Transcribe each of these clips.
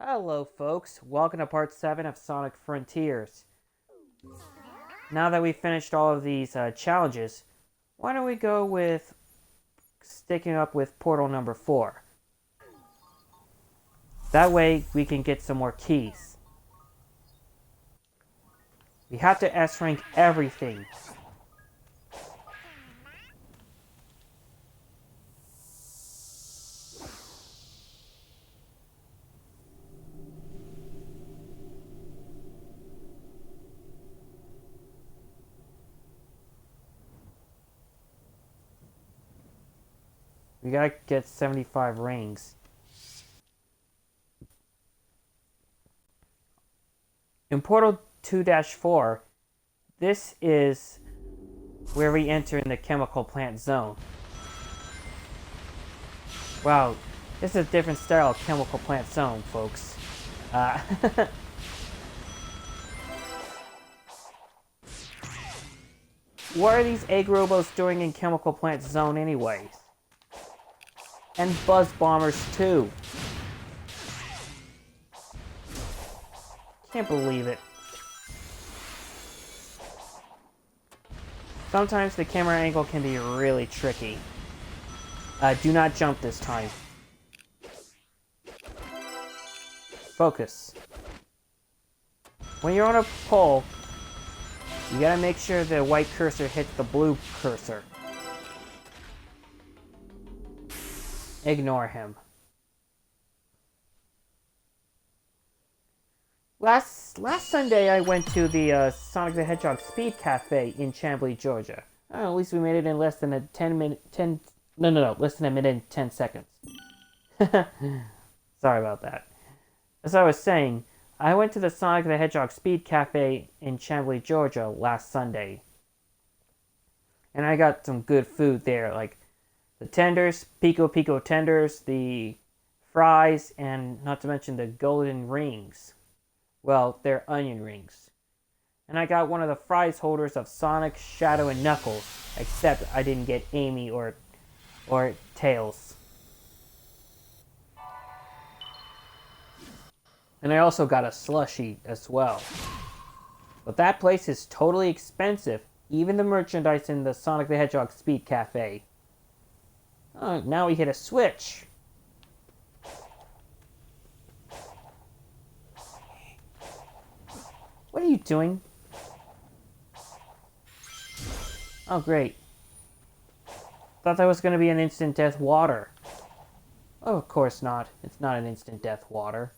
Hello folks, welcome to part 7 of Sonic Frontiers. Now that we've finished all of these challenges, why don't we go with sticking up with portal number 4. That way we can get some more keys. We have to S-rank everything. We gotta get 75 rings. In Portal 2-4, this is where we enter in the chemical plant zone. Wow, this is a different style of chemical plant zone, folks. What are these egg robots doing in chemical plant zone anyways? And buzz bombers too. Can't believe it. Sometimes the camera angle can be really tricky. Do not jump this time. Focus. When you're on a pole, you gotta make sure the white cursor hits the blue cursor. Ignore him. Last Sunday, I went to the Sonic the Hedgehog Speed Cafe in Chamblee, Georgia. At least we made it in less than less than a minute and 10 seconds. Sorry about that. As I was saying, I went to the Sonic the Hedgehog Speed Cafe in Chamblee, Georgia last Sunday. And I got some good food there, like the tenders, Pico Pico tenders, the fries, and not to mention the golden rings. Well, they're onion rings. And I got one of the fries holders of Sonic, Shadow, and Knuckles, except I didn't get Amy or Tails. And I also got a slushie as well. But that place is totally expensive, even the merchandise in the Sonic the Hedgehog Speed Cafe. Oh, now we hit a switch. What are you doing? Oh, great. Thought that was going to be an instant death water. Oh, of course not. It's not an instant death water.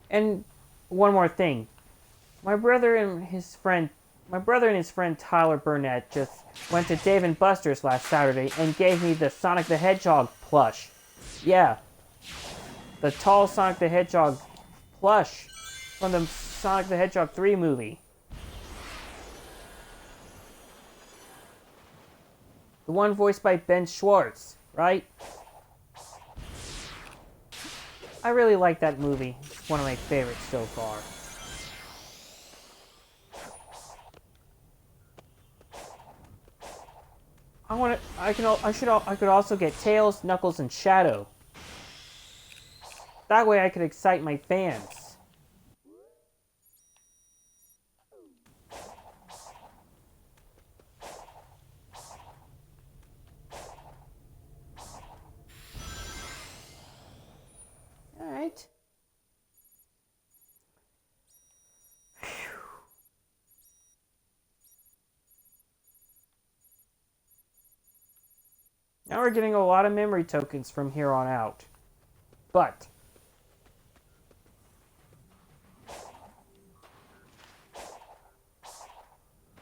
And one more thing. My brother and his friend Tyler Burnett just went to Dave & Buster's last Saturday and gave me the Sonic the Hedgehog plush. Yeah, the tall Sonic the Hedgehog plush from the Sonic the Hedgehog 3 movie. The one voiced by Ben Schwartz, right? I really like that movie. It's one of my favorites so far. I could also get Tails, Knuckles, and Shadow. That way I could excite my fans. Alright. Now we're getting a lot of memory tokens from here on out. But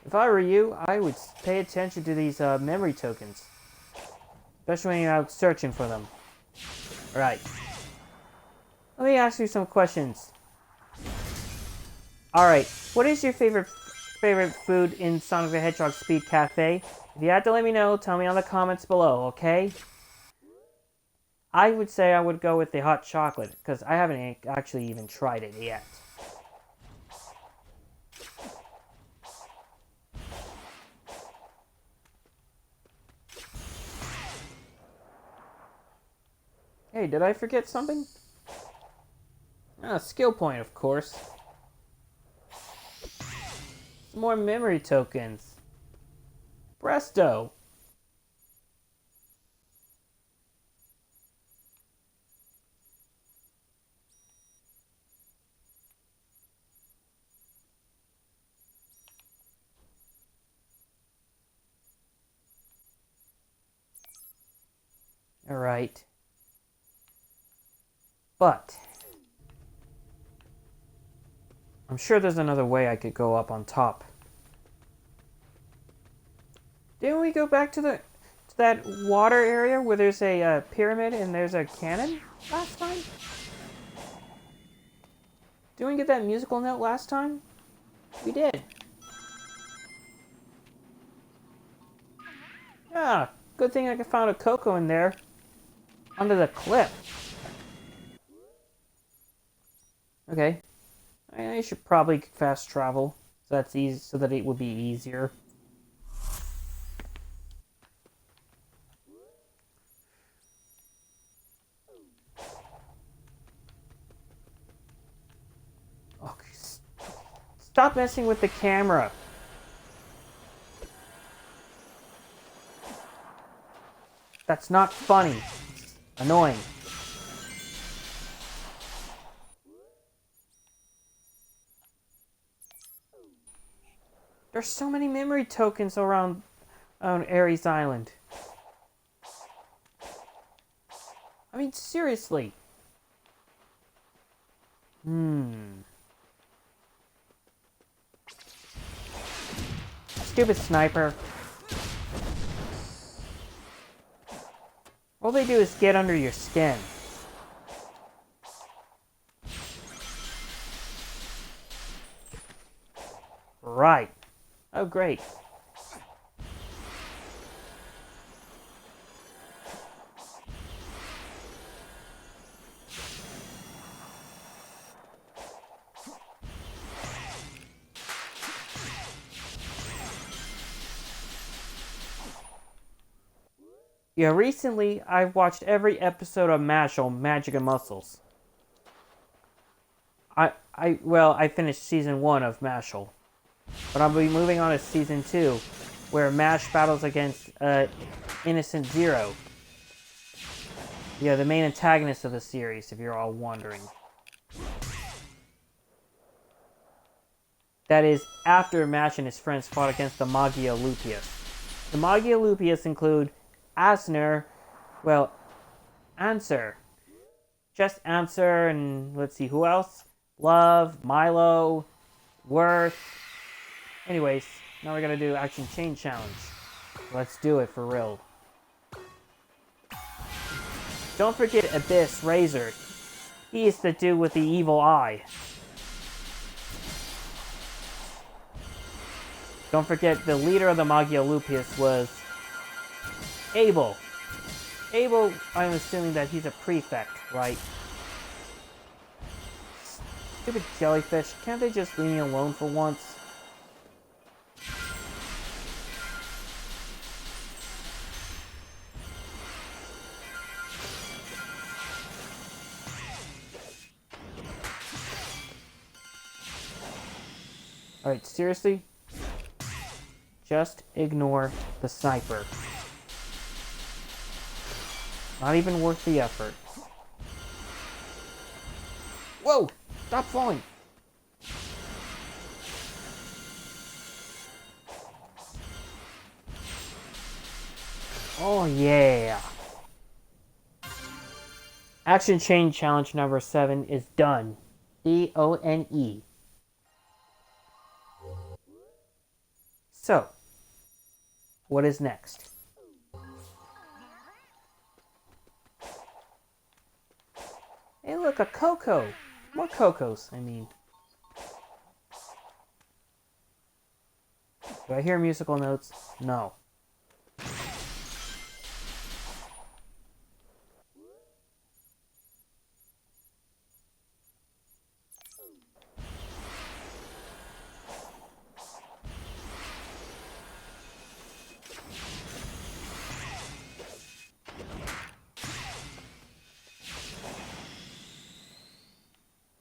if I were you, I would pay attention to these memory tokens. Especially when you're out searching for them. Alright. Let me ask you some questions. Alright, what is your favorite food in Sonic the Hedgehog Speed Cafe? If you have to let me know, tell me on the comments below, okay? I would say I would go with the hot chocolate, because I haven't actually even tried it yet. Hey, did I forget something? Ah, skill point, of course. Some more memory tokens. Presto! Alright. But I'm sure there's another way I could go up on top. Didn't we go back to that water area where there's a pyramid and there's a cannon last time? Didn't we get that musical note last time? We did. Ah, good thing I found a Koko in there. Under the cliff. Okay. I should probably fast travel. So that's easy, so that it would be easier. Okay. Stop messing with the camera. That's not funny. It's annoying. There's so many memory tokens around on Ares Island. I mean, seriously. Stupid sniper. All they do is get under your skin. Right. Oh, great. Yeah, recently I've watched every episode of Mashal, Magic and Muscles. I finished season 1 of Mashal. But I'll be moving on to season 2, where Mash battles against Innocent Zero. Yeah, the main antagonist of the series, if you're all wondering. That is, after Mash and his friends fought against the Magia Lupius. The Magia Lupius include Asner, well, Answer. Just Answer, and let's see, who else? Love, Milo, Worth. Anyways, now we're gonna do Action Chain Challenge. Let's do it for real. Don't forget Abyss Razor. He is the dude with the evil eye. Don't forget the leader of the Magia Lupius was Abel. Abel, I'm assuming that he's a prefect, right? Stupid jellyfish, can't they just leave me alone for once? Alright, seriously? Just ignore the sniper. Not even worth the effort. Whoa! Stop falling! Oh yeah! Action Chain Challenge number 7 is done. D-O-N-E. So, what is next? Hey look, a Koko! More Kokos, I mean. Do I hear musical notes? No.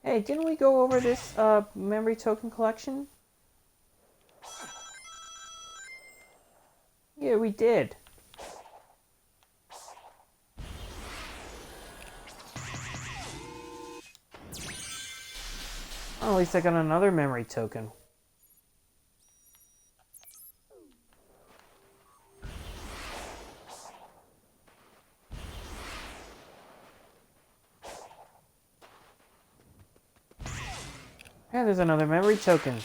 Hey, didn't we go over this memory token collection? Yeah, we did. Oh, at least I got another memory token. Yeah, there's another memory token.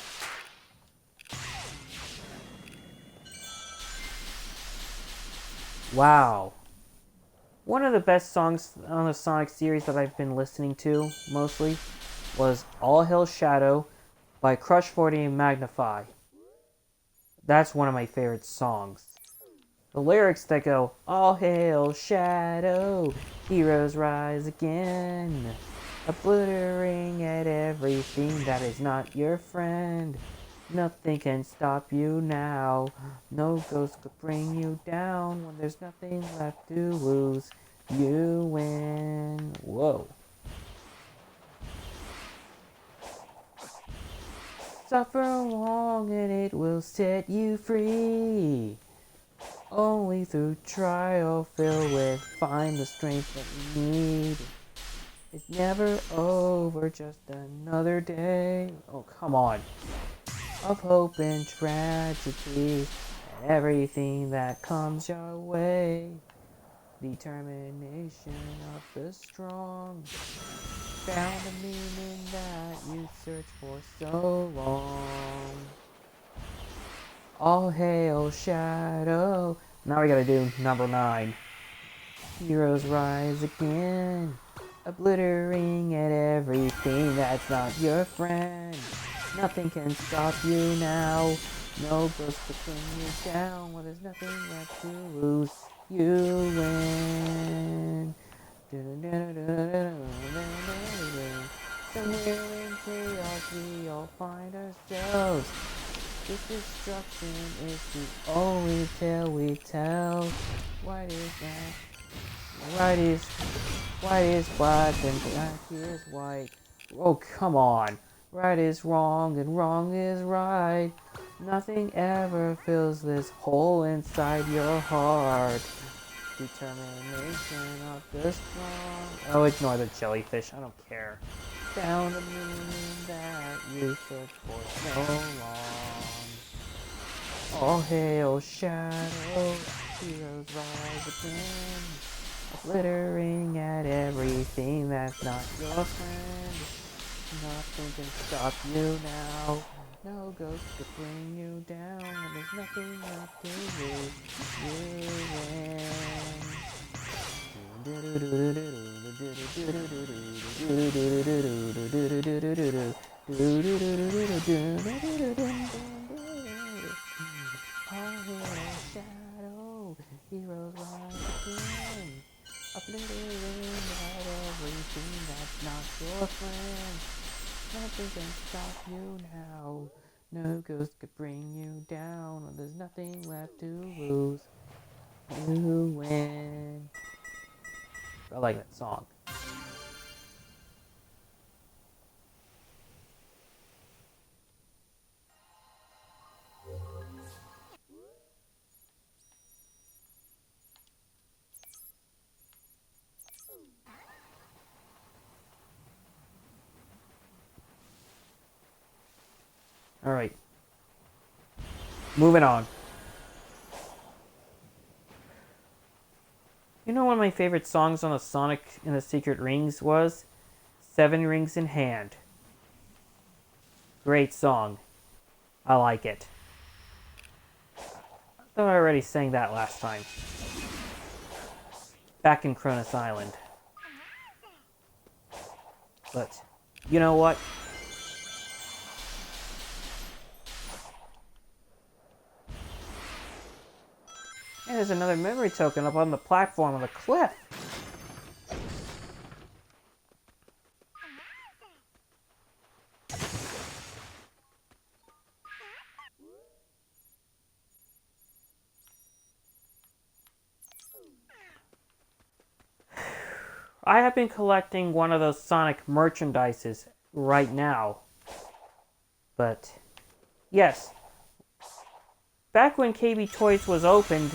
Wow. One of the best songs on the Sonic series that I've been listening to, mostly, was All Hail Shadow by Crush 40 and Magnify. That's one of my favorite songs. The lyrics that go, All hail Shadow, heroes rise again, obliterating at everything that is not your friend. Nothing can stop you now, no ghost could bring you down. When there's nothing left to lose, you win. Whoa. Suffer long and it will set you free. Only through trial filled with find the strength that you need. It's never over, just another day. Oh, come on. Of hope and tragedy, everything that comes your way. Determination of the strong, found the meaning that you searched for so long. All hail Shadow. Now we gotta do number 9. Heroes rise again, obliterating at everything that's not your friend. Nothing can stop you now, no ghost to bring you down. When there's nothing left to lose, you win. Somewhere in chaos we all find ourselves. This destruction is the only tale we tell. What is that? White is black and black is white. Oh, come on. Right is wrong and wrong is right. Nothing ever fills this hole inside your heart. Determination of the strong. Oh, ignore the jellyfish. I don't care. Found a meaning that you searched for so long. All hail Shadow, heroes rise again, obliterating at everything that's not your friend. Nothing can stop you now, no ghost to bring you down. When there's nothing left to lose, you win. All hail Shadow, heroes rise again, obliterating at everything that's not your friend. Nothing can stop you now, no ghost could bring you down. When there's nothing left to lose, you win. I like that song. Alright, moving on. You know one of my favorite songs on the Sonic and the Secret Rings was? Seven Rings in Hand. Great song. I like it. I thought I already sang that last time. Back in Cronus Island. But, you know what? And there's another memory token up on the platform of the cliff. I have been collecting one of those Sonic merchandises right now. But yes, back when KB Toys was opened,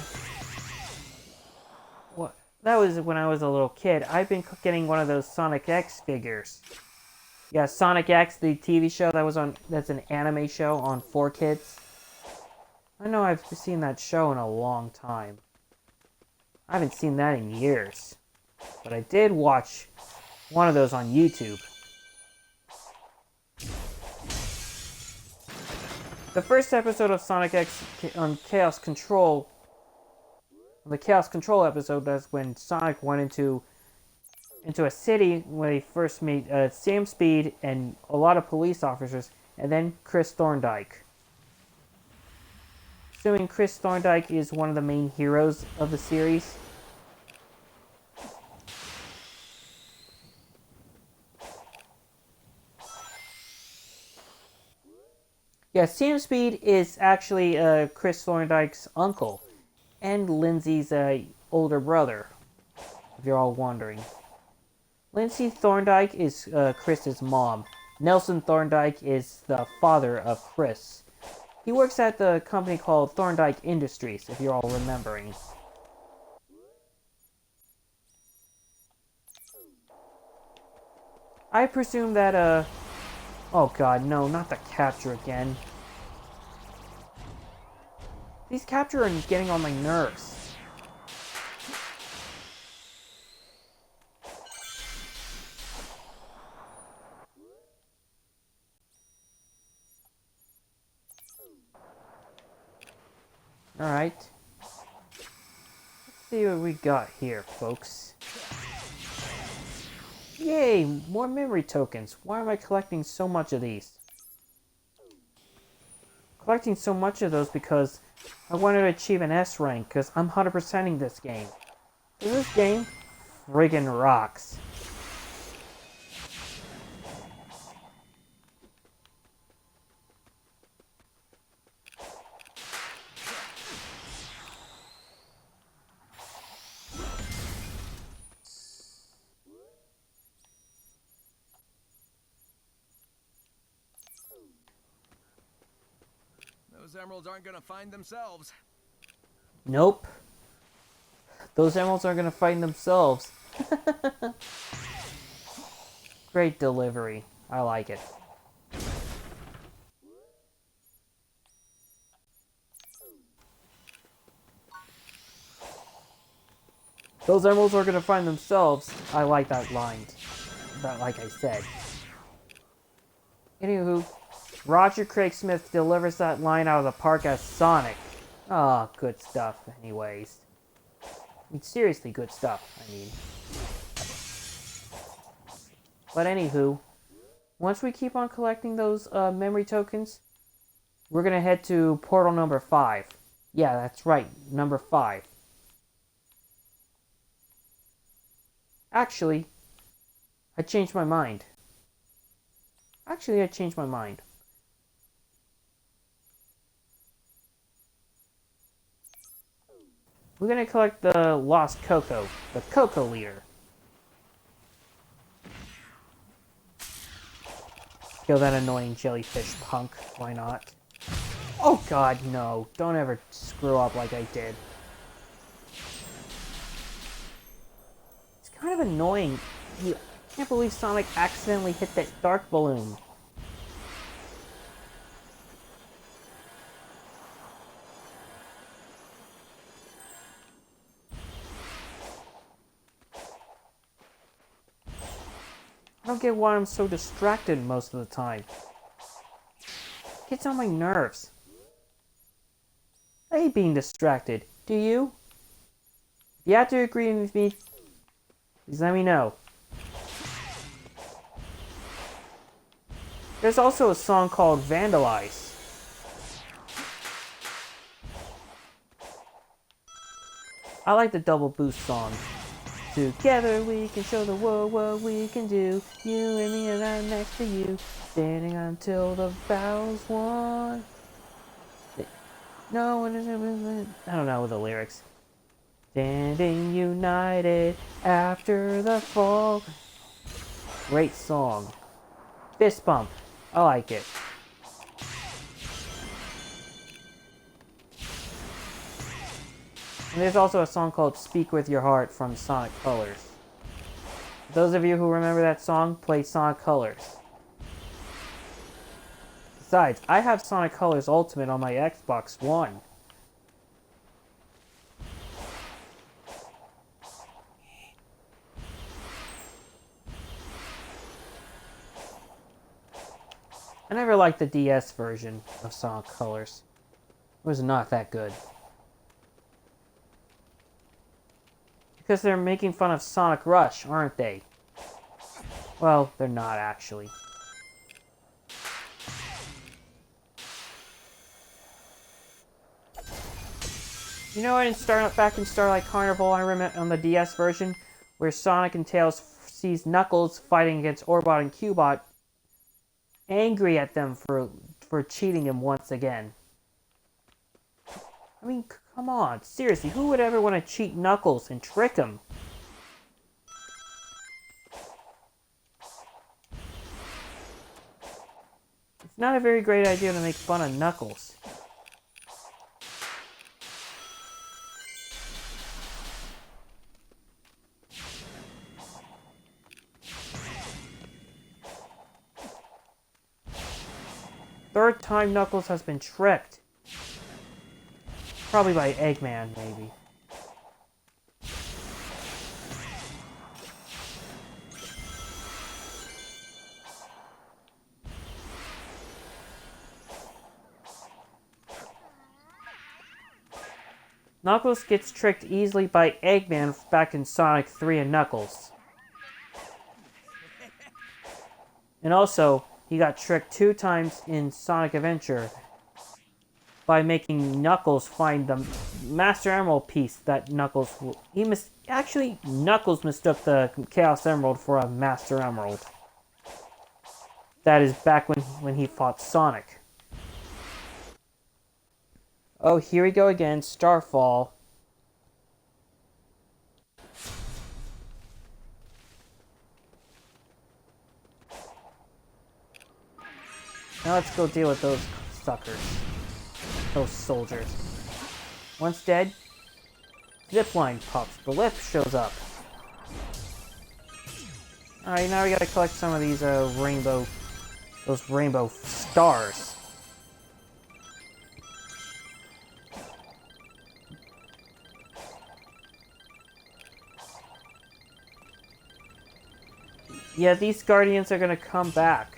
that was when I was a little kid. I've been getting one of those Sonic X figures. Yeah, Sonic X, the TV show that's an anime show on 4Kids. I know I've seen that show in a long time. I haven't seen that in years. But I did watch one of those on YouTube. The first episode of Sonic X on Chaos Control, the Chaos Control episode, that's when Sonic went into a city where he first meet Sam Speed and a lot of police officers, and then Chris Thorndike. Assuming Chris Thorndike is one of the main heroes of the series. Yeah, Sam Speed is actually Chris Thorndike's uncle, and Lindsay's older brother, if you're all wondering. Lindsay Thorndike is Chris's mom. Nelson Thorndike is the father of Chris. He works at the company called Thorndike Industries, if you're all remembering. I presume that, oh god, no, not the capture again. These capture are getting on my nerves. Alright. Let's see what we got here, folks. Yay! More memory tokens. Why am I collecting so much of these? Collecting so much of those because I wanted to achieve an S rank, because I'm 100%ing this game. This game friggin' rocks. Those emeralds aren't gonna find themselves. Nope. Those emeralds are gonna find themselves. Great delivery. I like it. Those emeralds are gonna find themselves. I like that line. Like I said. Anywho, Roger Craig Smith delivers that line out of the park as Sonic. Ah, good stuff, anyways. I mean, seriously good stuff, I mean. But anywho, once we keep on collecting those memory tokens, we're gonna head to portal number 5. Yeah, that's right, number 5. Actually, I changed my mind. We're gonna collect the Lost Koko, the Koko Leader. Kill that annoying jellyfish punk, why not? Oh god, no, don't ever screw up like I did. It's kind of annoying. I can't believe Sonic accidentally hit that dark balloon. I don't get why I'm so distracted most of the time. It gets on my nerves. I hate being distracted. Do you? If you have to agree with me, please let me know. There's also a song called Vandalize. I like the double boost song. Together we can show the world what we can do. You and me and I'm next to you. Standing until the battle's won. No one is... I don't know the lyrics. Standing united after the fall. Great song. Fist bump. I like it. And there's also a song called Speak With Your Heart from Sonic Colors. For those of you who remember that song, play Sonic Colors. Besides, I have Sonic Colors Ultimate on my Xbox One. I never liked the DS version of Sonic Colors. It was not that good. Because they're making fun of Sonic Rush, aren't they? Well, they're not actually. You know, back in Starlight Carnival, I remember on the DS version, where Sonic and Tails sees Knuckles fighting against Orbot and Cubot, angry at them for cheating him once again. I mean, come on, seriously, who would ever want to cheat Knuckles and trick him? It's not a very great idea to make fun of Knuckles. Third time Knuckles has been tricked. Probably by Eggman, maybe. Knuckles gets tricked easily by Eggman back in Sonic 3 and Knuckles. And also, he got tricked 2 times in Sonic Adventure by making Knuckles find the Master Emerald piece that Knuckles... Actually, Knuckles mistook the Chaos Emerald for a Master Emerald. That is back when he fought Sonic. Oh, here we go again, Starfall. Now let's go deal with those suckers. Those soldiers. Once dead, zipline pops. The lift shows up. Alright, now we gotta collect some of these rainbow stars. Yeah, these guardians are gonna come back.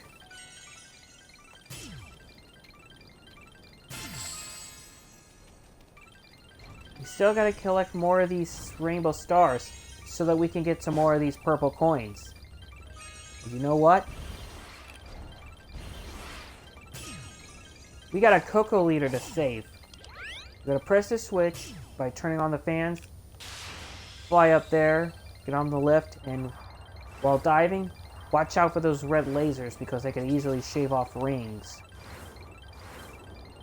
We still gotta collect more of these rainbow stars so that we can get some more of these purple coins. And you know what? We got a Koko Leader to save. We gotta press the switch by turning on the fans, fly up there, get on the lift, and while diving, watch out for those red lasers because they can easily shave off rings.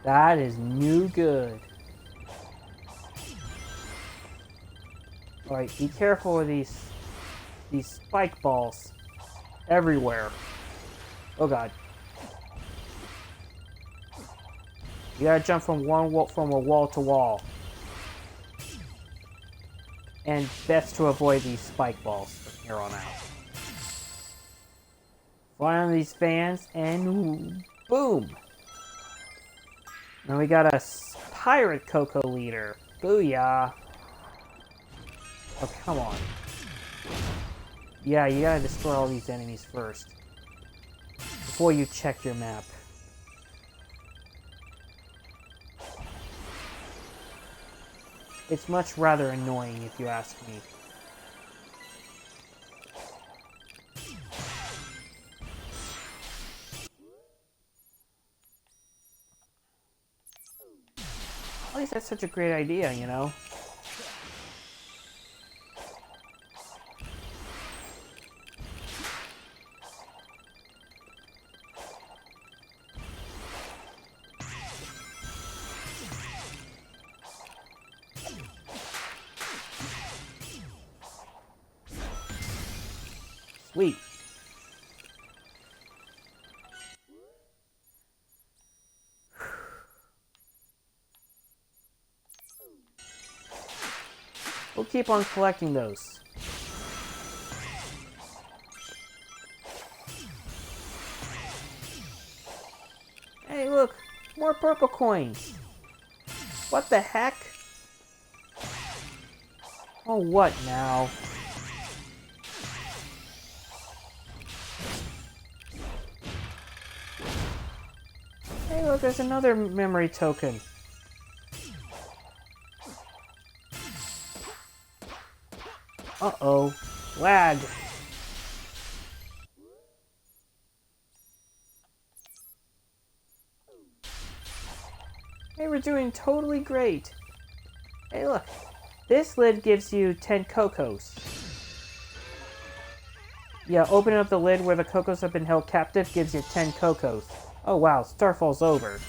That is new good. Alright, be careful with these spike balls everywhere. Oh god. You gotta jump from a wall to wall. And best to avoid these spike balls from here on out. Fly on these fans and boom! Now we got a pirate Koko Leader. Booyah! Oh, come on. Yeah, you gotta destroy all these enemies first. Before you check your map. It's much rather annoying if you ask me. At least that's such a great idea, you know? Sweet. keep on collecting those. Hey, look! More purple coins! What the heck? Oh, what now? Hey, look, there's another memory token. Uh-oh. Lag. Hey, we're doing totally great. Hey, look. This lid gives you 10 Kokos. Yeah, opening up the lid where the Kokos have been held captive gives you 10 Kokos. Oh, wow. Starfall's over.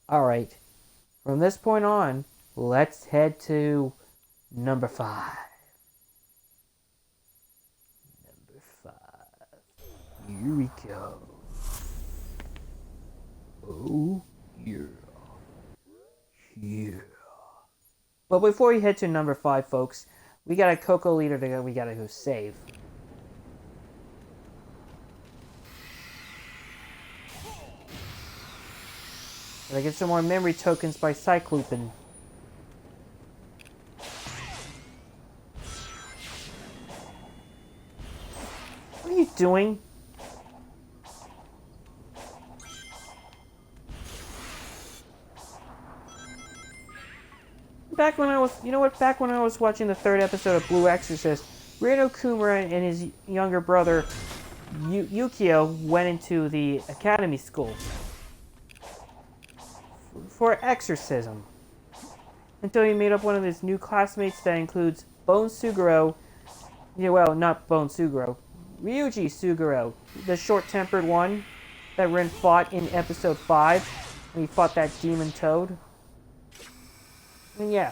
Alright. From this point on, let's head to number 5. Number 5. Here we go. Oh, yeah. Yeah. But before we head to number 5, folks, we got a Koko Leader that we gotta go save. Gotta get some more memory tokens by Cyclopin. What are you doing? Back when I was watching the 3rd episode of Blue Exorcist, Reno Kumura and his younger brother, Yukio, went into the academy school for exorcism. Until he made up one of his new classmates that includes Bone Suguro, not Bone Suguro, Ryuji Suguro, the short-tempered one that Rin fought in episode 5, when he fought that demon toad. And yeah,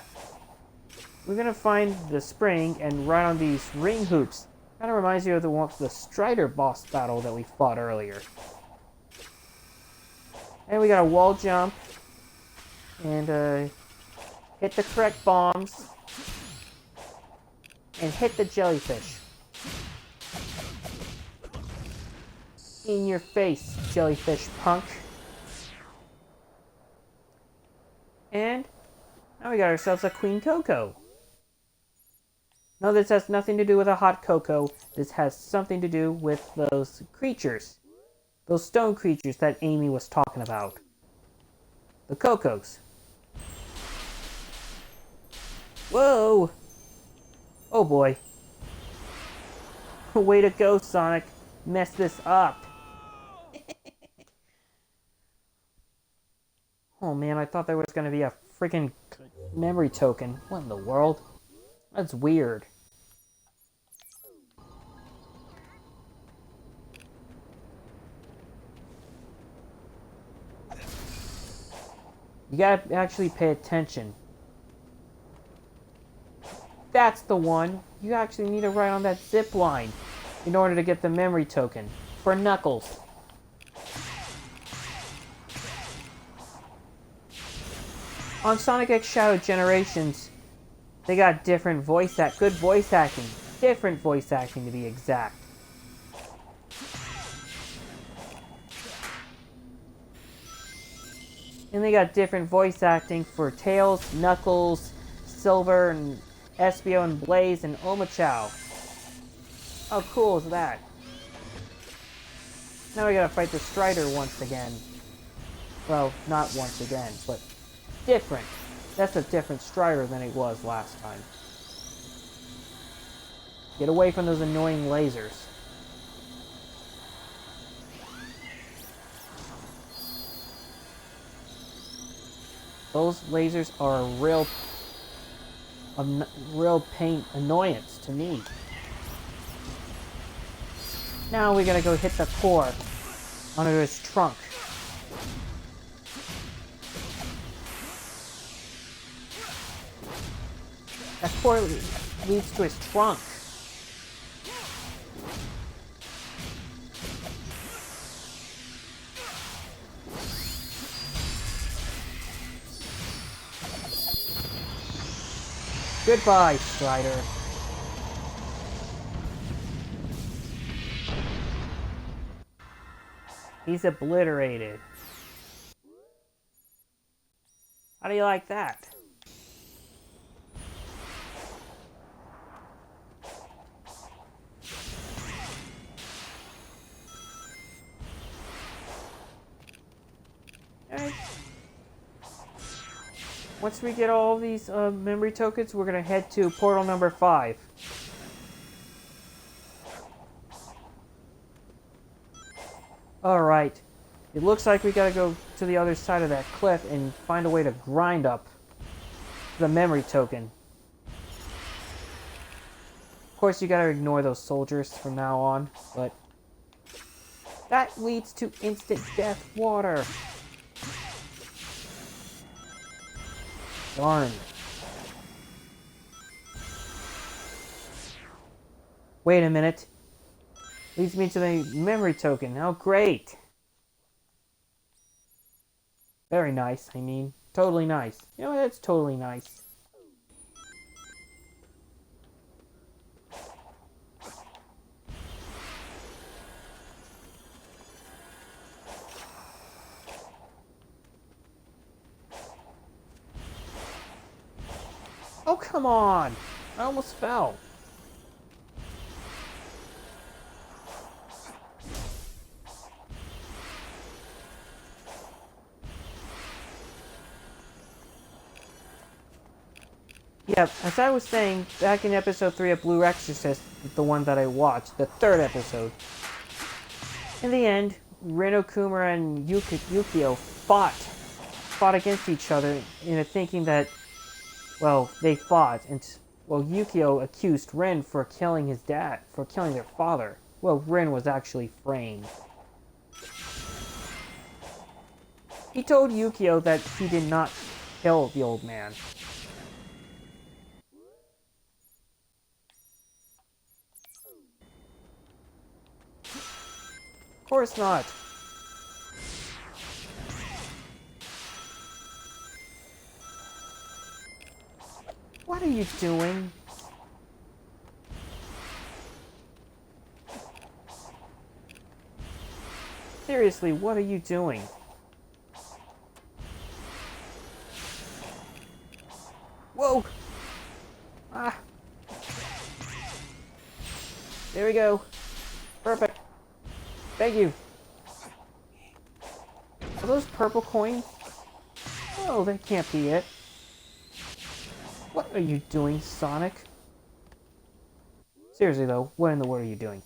we're gonna find the spring and ride on these ring hoops. Kind of reminds you of the Strider boss battle that we fought earlier. And we got a wall jump, and hit the correct bombs, and hit the jellyfish. In your face, jellyfish punk. And now we got ourselves a Queen Koko. No, this has nothing to do with a hot cocoa. This has something to do with those creatures. Those stone creatures that Amy was talking about. The Kokos. Whoa! Oh boy. Way to go, Sonic. Mess this up. Oh man, I thought there was going to be a freaking memory token. What in the world? That's weird. You gotta actually pay attention. That's the one. You actually need to ride on that zip line in order to get the memory token for Knuckles. On Sonic X Shadow Generations, they got different good voice acting. Different voice acting to be exact. And they got different voice acting for Tails, Knuckles, Silver, and Espio, and Blaze, and Omochao. How cool is that? Now we gotta fight the Strider once again. Well, not once again, but different. That's a different Strider than it was last time. Get away from those annoying lasers. Those lasers are a real pain annoyance to me. Now we gotta go hit the core under his trunk. That core leads to his trunk. Goodbye, Strider. He's obliterated. How do you like that? Alright. Once we get all these memory tokens, we're gonna head to portal number 5. Alright. It looks like we gotta go to the other side of that cliff and find a way to grind up the memory token. Of course, you gotta ignore those soldiers from now on, but that leads to instant death water. Darn. Wait a minute. Leads me to the memory token. Oh, great. Very nice, I mean. Totally nice. You know, that's totally nice. Oh, come on! I almost fell. Yeah, as I was saying, back in episode 3 of Blue Exorcist, the one that I watched, the third episode, in the end, Renokumura and Yukio fought against each other in thinking that, well, they fought, and, well, Yukio accused Ren for killing his dad, for killing their father. Well, Ren was actually framed. He told Yukio that he did not kill the old man. Of course not. What are you doing? Seriously, what are you doing? Whoa! Ah! There we go. Perfect. Thank you. Are those purple coins? Oh, that can't be it. What are you doing, Sonic? Seriously though, what in the world are you doing?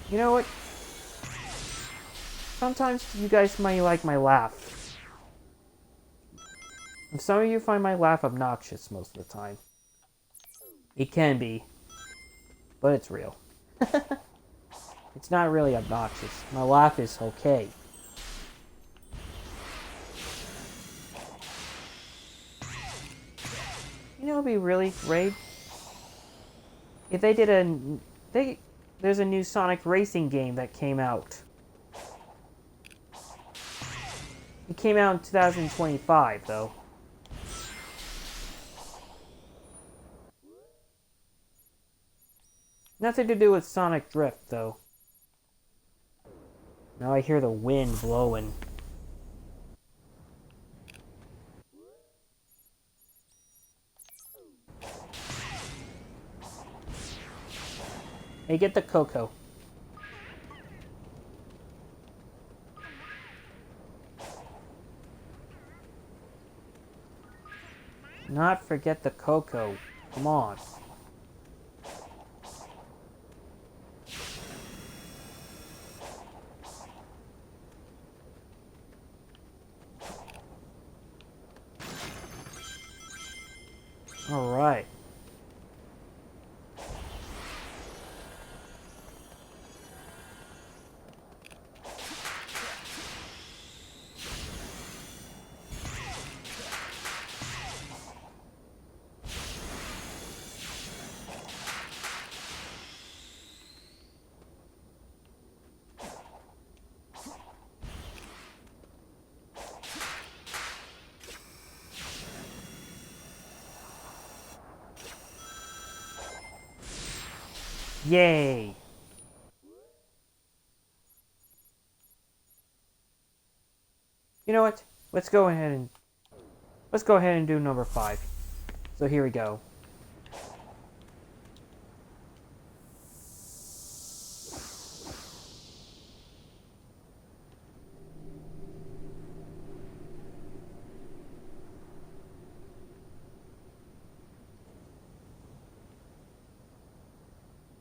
You know what? Sometimes you guys might like my laugh. And some of you find my laugh obnoxious most of the time. It can be. But it's real. It's not really obnoxious. My laugh is okay. You know, it'd be really great if they did there's a new Sonic racing game that came out. It came out in 2025, though. Nothing to do with Sonic Drift, though. Now I hear the wind blowing. Hey, get the Koko. Not forget the Koko. Come on. All right. Yay! You know what? Let's go ahead and do number 5. So here we go.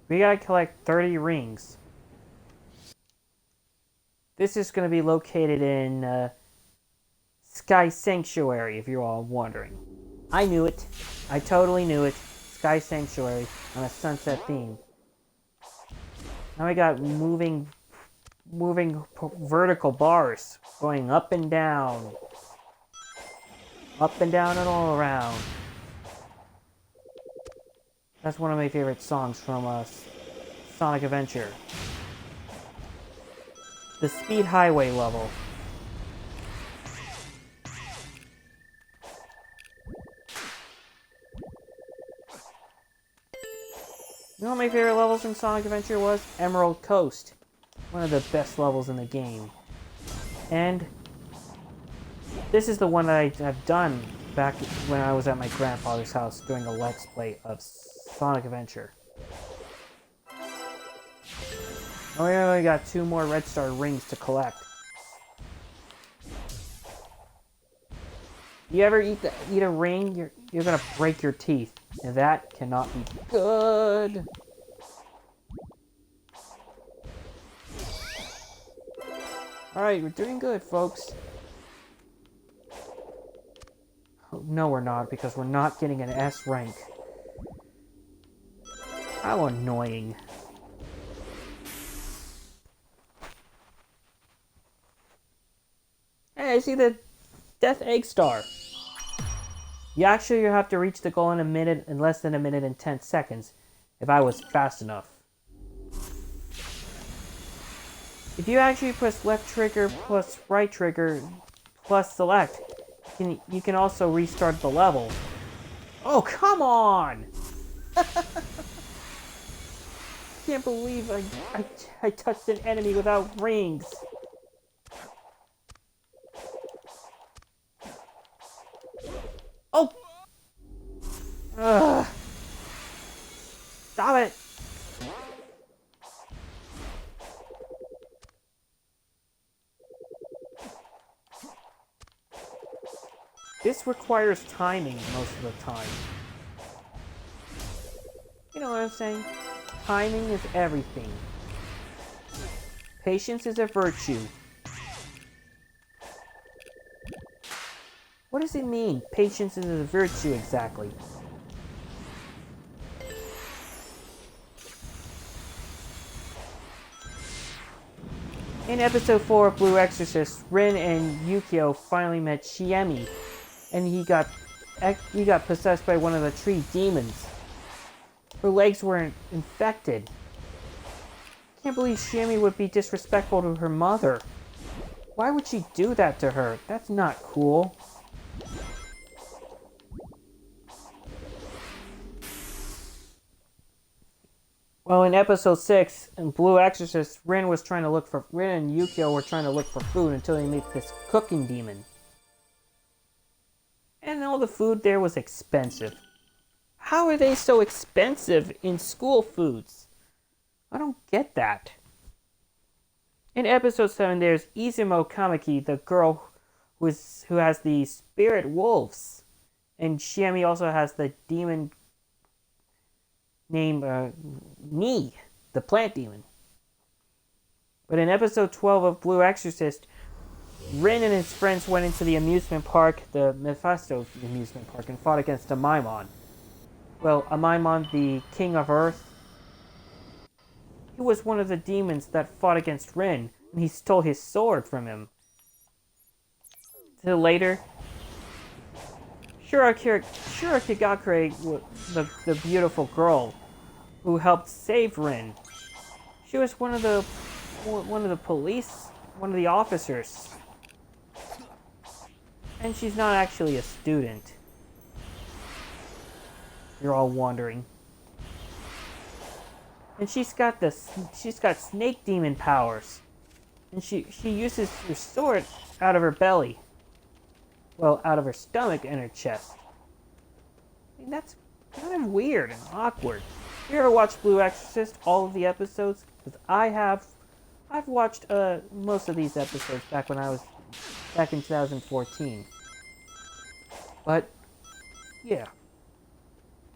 We gotta collect 30 rings. This is gonna be located in Sky Sanctuary, if you're all wondering. I knew it. I totally knew it. Sky Sanctuary on a sunset theme. Now we got moving vertical bars going up and down and all around. That's one of my favorite songs from Sonic Adventure. The Speed Highway level. You know what my favorite levels in Sonic Adventure was? Emerald Coast. One of the best levels in the game. And this is the one that I've done back when I was at my grandfather's house doing a Let's Play of Sonic Adventure. Oh, we only got 2 more Red Star rings to collect. You ever eat a ring, you're gonna break your teeth. And that cannot be good. Alright, we're doing good, folks. Oh, no, we're not, because we're not getting an S rank. How annoying. Hey, I see the Death Egg Star. You have to reach the goal in less than a minute and 10 seconds, if I was fast enough. If you actually press left trigger plus right trigger plus select, you can also restart the level. Oh, come on! Can't believe I touched an enemy without rings. Oh! Ugh. Stop it! This requires timing most of the time. You know what I'm saying? Timing is everything. Patience is a virtue. What does it mean? Patience is a virtue exactly. In episode 4 of Blue Exorcist, Rin and Yukio finally met Shiemi, and he got possessed by one of the tree demons. Her legs were infected. Can't believe Shiemi would be disrespectful to her mother. Why would she do that to her? That's not cool. Well, in episode 6, in Blue Exorcist, Rin and Yukio were trying to look for food until they met this cooking demon. And all the food there was expensive. How are they so expensive in school foods? I don't get that. In episode 7, there's Izumo Kamiki, the girl who has the spirit wolves. And Shiemi also has the demon named Ni, the plant demon. But in episode 12 of Blue Exorcist, Rin and his friends went into the amusement park, the Mephisto amusement park, and fought against Amaimon. Well, Amaimon, the king of Earth, he was one of the demons that fought against Rin, and he stole his sword from him. Till later, Shirakigakure, the beautiful girl who helped save Rin, she was one of the police, one of the officers. And she's not actually a student. You're all wondering. And she's got snake demon powers. And she uses her sword out of her belly. Well, out of her stomach and her chest. I mean, that's kind of weird and awkward. You ever watched Blue Exorcist, all of the episodes? Because I have. I've watched most of these episodes back in 2014. But yeah,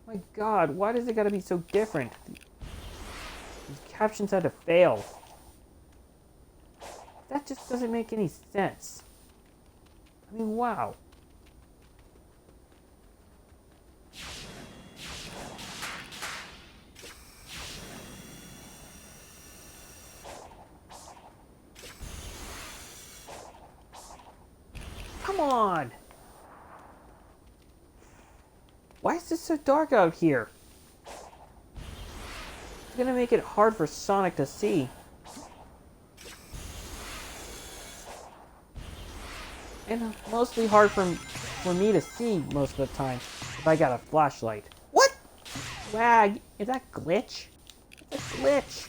my God, why does it gotta be so different? These captions had to fail. That just doesn't make any sense. I mean, wow. Come on! Why is this so dark out here? It's gonna make it hard for Sonic to see. And mostly hard for me to see most of the time if I got a flashlight. What? Wag, is that glitch? It's a glitch.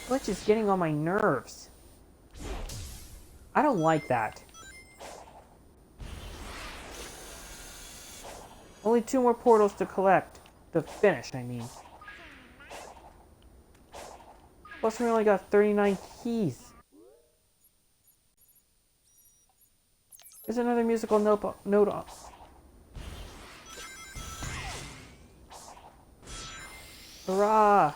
Glitch is getting on my nerves. I don't like that. Only 2 more portals to collect. To finish, I mean. Plus we only got 39 keys. There's another musical note off. Hurrah!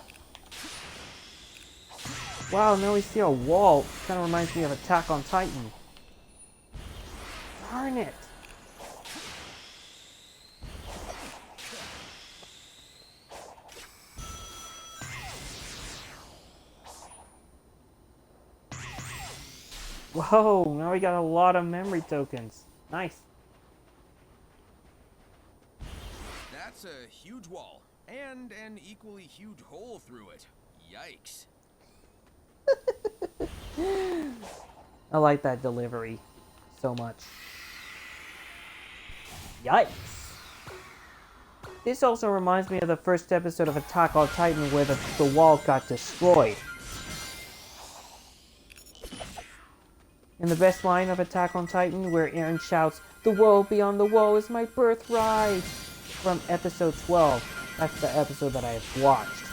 Wow, now we see a wall. Kind of reminds me of Attack on Titan. Darn it! Whoa, now we got a lot of memory tokens. Nice. That's a huge wall, and an equally huge hole through it. Yikes. I like that delivery so much. Yikes. This also reminds me of the first episode of Attack on Titan where the wall got destroyed. And the best line of Attack on Titan where Eren shouts, "The world beyond the wall is my birthright!" from episode 12. That's the episode that I have watched.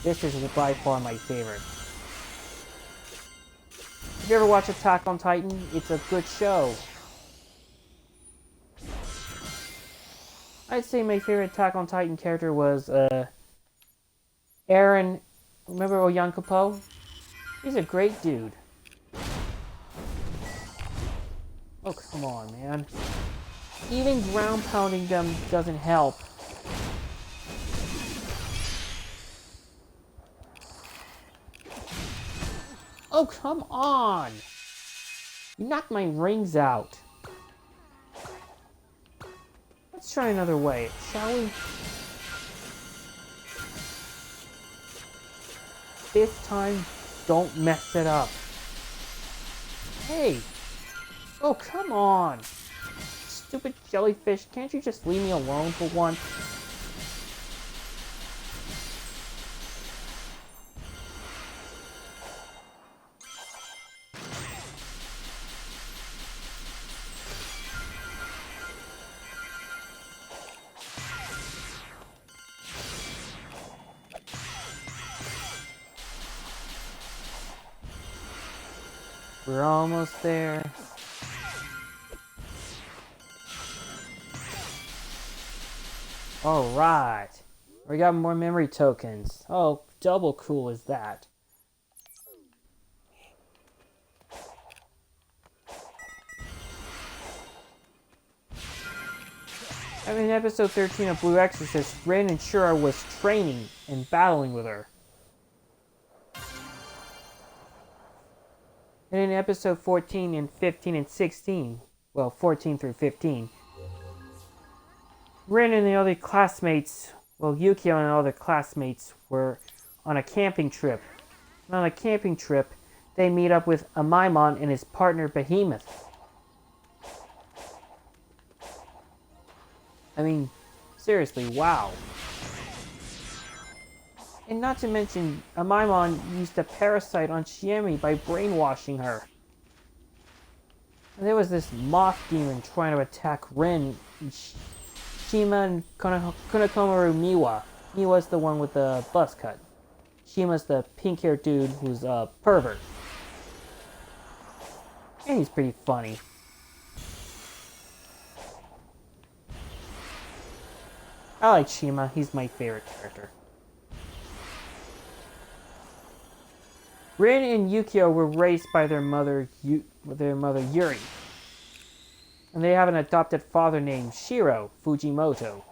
This is by far my favorite. If you ever watch Attack on Titan, it's a good show. I'd say my favorite Attack on Titan character was, Eren. Remember Oyankopo? He's a great dude. Oh, come on, man. Even ground pounding them doesn't help. Oh, come on! You knocked my rings out. Let's try another way, shall we? This time, don't mess it up. Hey! Oh, come on! Stupid jellyfish, can't you just leave me alone for once? We're almost there. Alright. We got more memory tokens. Oh, double cool is that. In episode 13 of Blue Exorcist, Rin and Shura was training and battling with her. And in episode 14 and 15 and 16, well, 14 through 15, Rin and the other classmates, well, Yukio and the other classmates were on a camping trip. And on a camping trip, they meet up with Amaimon and his partner Behemoth. I mean, Seriously, wow. And not to mention, Amaimon used a parasite on Shiemi by brainwashing her. And there was this moth demon trying to attack Rin, Shima, and Kunakomaru Miwa. Miwa's the one with the buzz cut. Shima's the pink-haired dude who's a pervert. And he's pretty funny. I like Shima, he's my favorite character. Rin and Yukio were raised by their mother Yuri. And they have an adopted father named Shiro Fujimoto.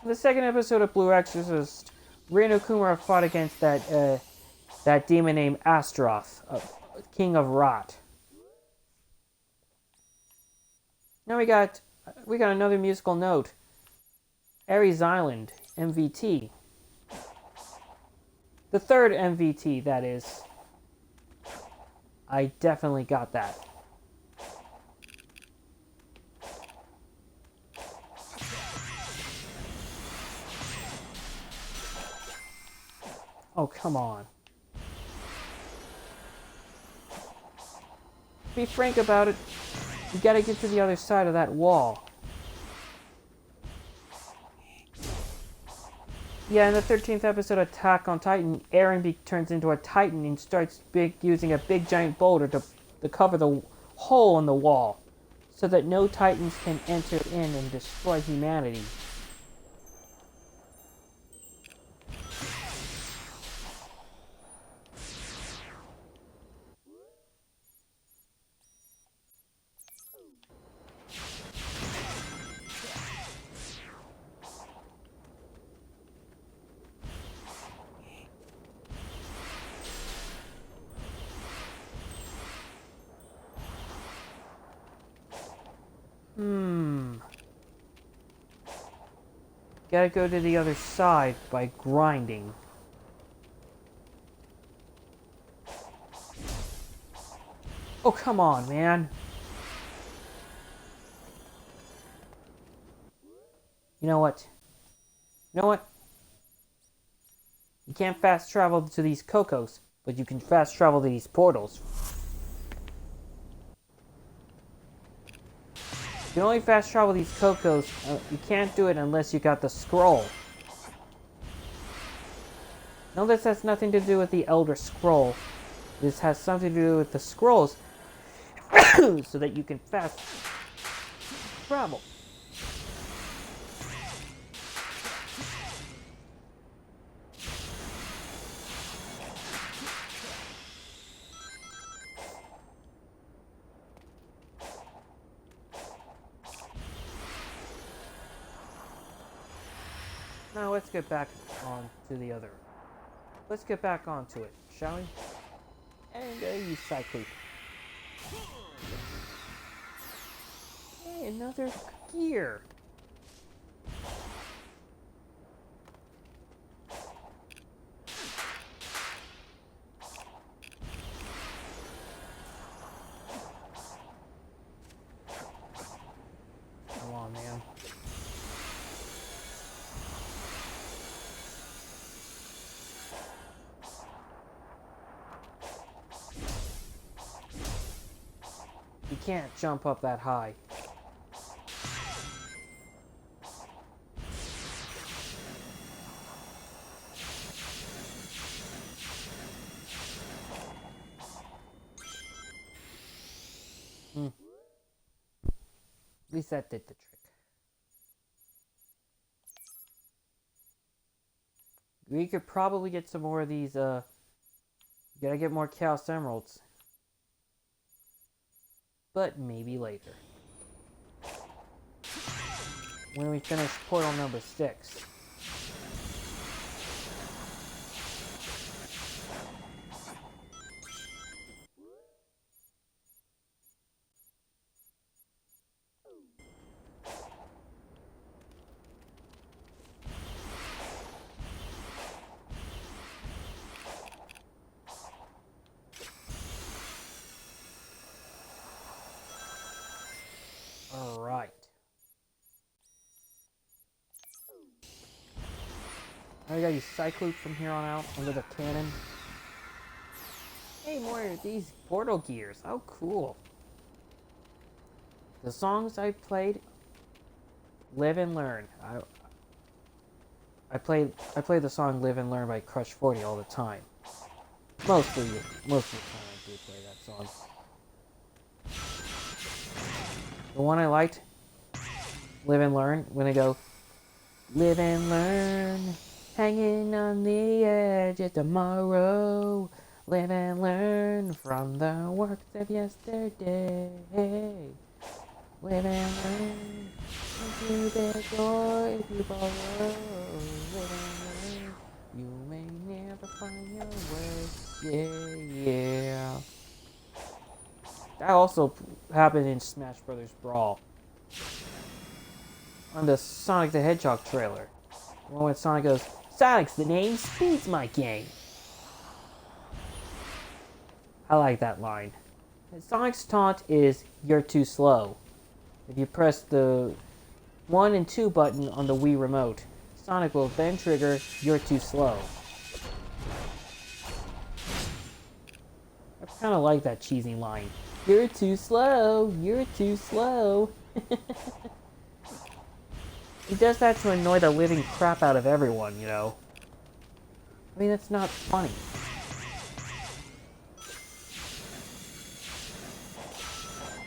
In the second episode of Blue Exorcist, Rin Okumura fought against that demon named Astaroth, King of Rot. Now we got another musical note. Ares Island, MVT. The third MVT, that is. I definitely got that. Oh, come on. Be frank about it. You gotta get to the other side of that wall. Yeah, in the 13th episode of Attack on Titan, Eren turns into a Titan and starts using a big giant boulder to cover the hole in the wall, so that no Titans can enter in and destroy humanity. Gotta go to the other side by grinding. Oh, come on, man. You know what? You can't fast travel to these Kokos, but you can fast travel to these portals. You can only fast travel these Kokos. You can't do it unless you got the scroll. No, this has nothing to do with the Elder Scroll. This has something to do with the scrolls, so that you can fast travel. Now let's get back on to the other. Let's get back onto it, shall we? And use Cyclope. Hey, another gear. Come on, man. You can't jump up that high. At least that did the trick. We could probably get some more of these, you gotta get more Chaos Emeralds. But maybe later. When we finish portal number 6. Alright. I gotta use Cycloop from here on out under the cannon. Hey, more of these portal gears. Oh, cool. The songs I played, Live and Learn. I play the song Live and Learn by Crush 40 all the time. Most of the time I do play that song. The one I liked, Live and Learn, when they go, live and learn, hanging on the edge of tomorrow. Live and learn from the works of yesterday. Live and learn, into the door if you borrow. Live and learn, you may never find your way. Yeah. That also happened in Smash Brothers Brawl. On the Sonic the Hedgehog trailer. When Sonic goes, Sonic's the name, speed's my game. I like that line. Sonic's taunt is, you're too slow. If you press the 1 and 2 button on the Wii remote, Sonic will then trigger, you're too slow. I kind of like that cheesy line. You're too slow, you're too slow. He does that to annoy the living crap out of everyone, you know. I mean, it's not funny.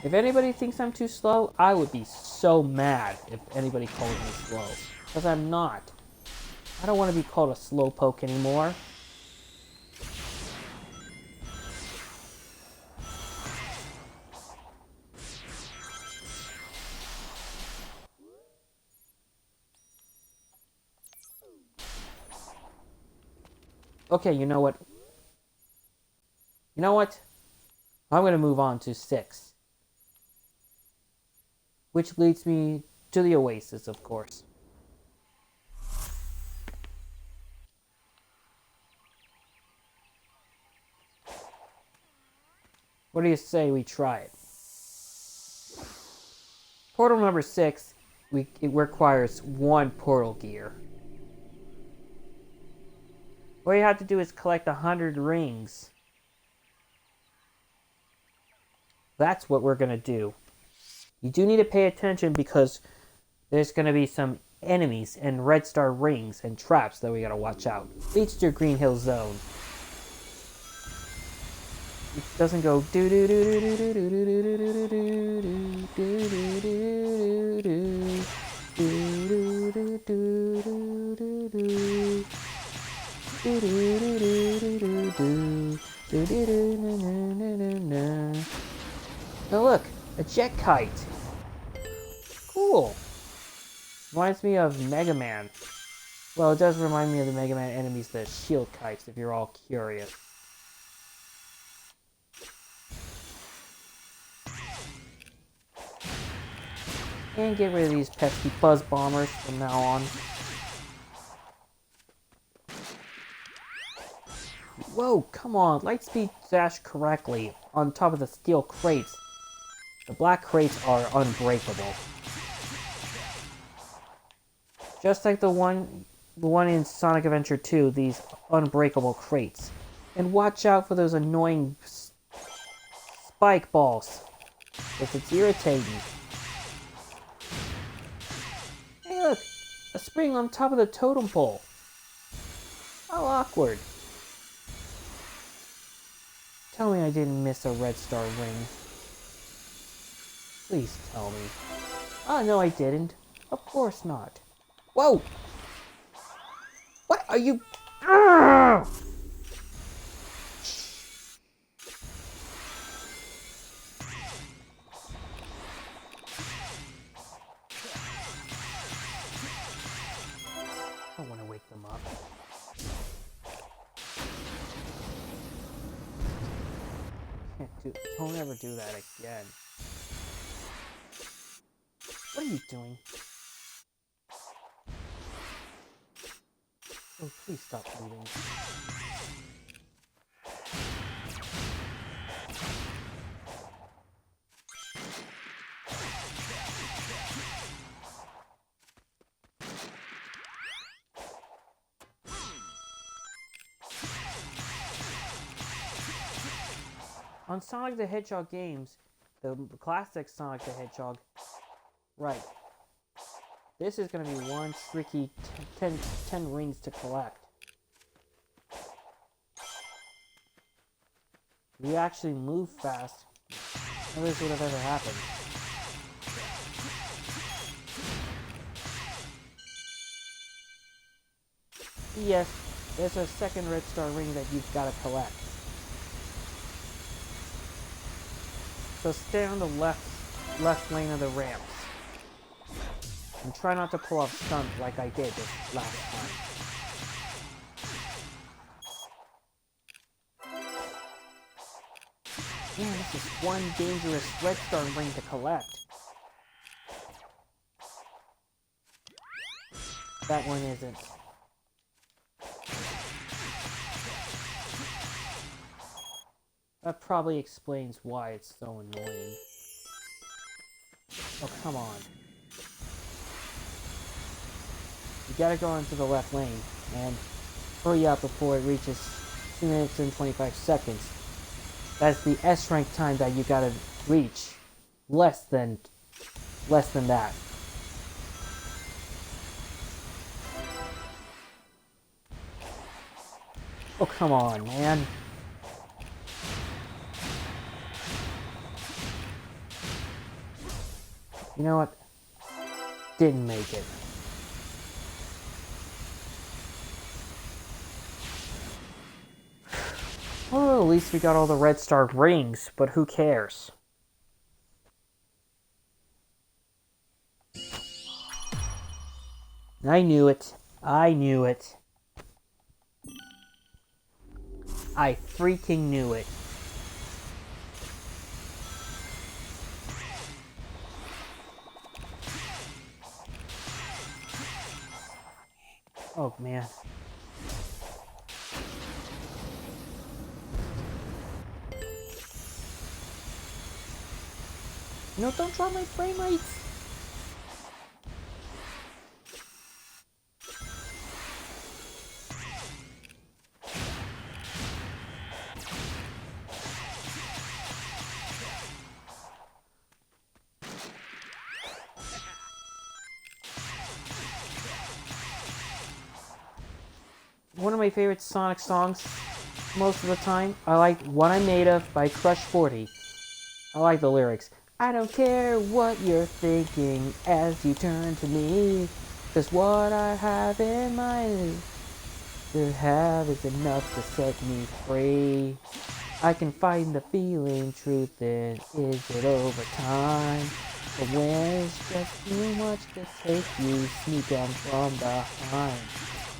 If anybody thinks I'm too slow, I would be so mad if anybody calls me slow. Because I'm not. I don't want to be called a slowpoke anymore. Okay, you know what? You know what? I'm going to move on to 6. Which leads me to the Oasis, of course. What do you say we try it? Portal number 6, it requires 1 portal gear. All you have to do is collect 100 rings. That's what we're going to do. You do need to pay attention because there's going to be some enemies and red star rings and traps that we got to watch out. Leads to Green Hill Zone. It doesn't go do do do do do do do do do do do do. Oh look, a jet kite. Cool. Reminds me of Mega Man. Well, it does remind me of the Mega Man enemies, the shield kites, if you're all curious. And get rid of these pesky buzz bombers from now on. Whoa, come on, Lightspeed dash correctly on top of the steel crates. The black crates are unbreakable. Just like the one in Sonic Adventure 2, these unbreakable crates. And watch out for those annoying spike balls, if it's irritating. Hey look, a spring on top of the totem pole. How awkward. Tell me I didn't miss a red star ring. Please tell me. Oh, no I didn't. Of course not. Whoa! What are you... Arrgh! I don't want to wake them up. Don't ever do that again. What are you doing? Oh, please stop moving. on Sonic the Hedgehog games, the classic Sonic the Hedgehog, right, this is going to be one tricky 10 rings to collect. If you actually move fast, none of this would have ever happened. Yes, there's a second red star ring that you've got to collect. So stay on the left lane of the ramps. And try not to pull off stunt like I did this last time. Man, this is one dangerous red star ring to collect. That one isn't. That probably explains why it's so annoying. Oh, come on. You gotta go into the left lane, and hurry up before it reaches 2 minutes and 25 seconds. That's the S rank time that you gotta reach. Less than that. Oh, come on, man. You know what? Didn't make it. Well, at least we got all the red star rings, but who cares? I knew it. I knew it. I freaking knew it. Oh, man. No, don't drop my frame rates. One of my favorite Sonic songs most of the time, I like What I'm Made Of by Crush 40. I like the lyrics. I don't care what you're thinking as you turn to me, 'cause what I have in mind to have is enough to set me free. I can find the feeling, truth in, is it over time? But when it's just too much to take, you sneak on from behind.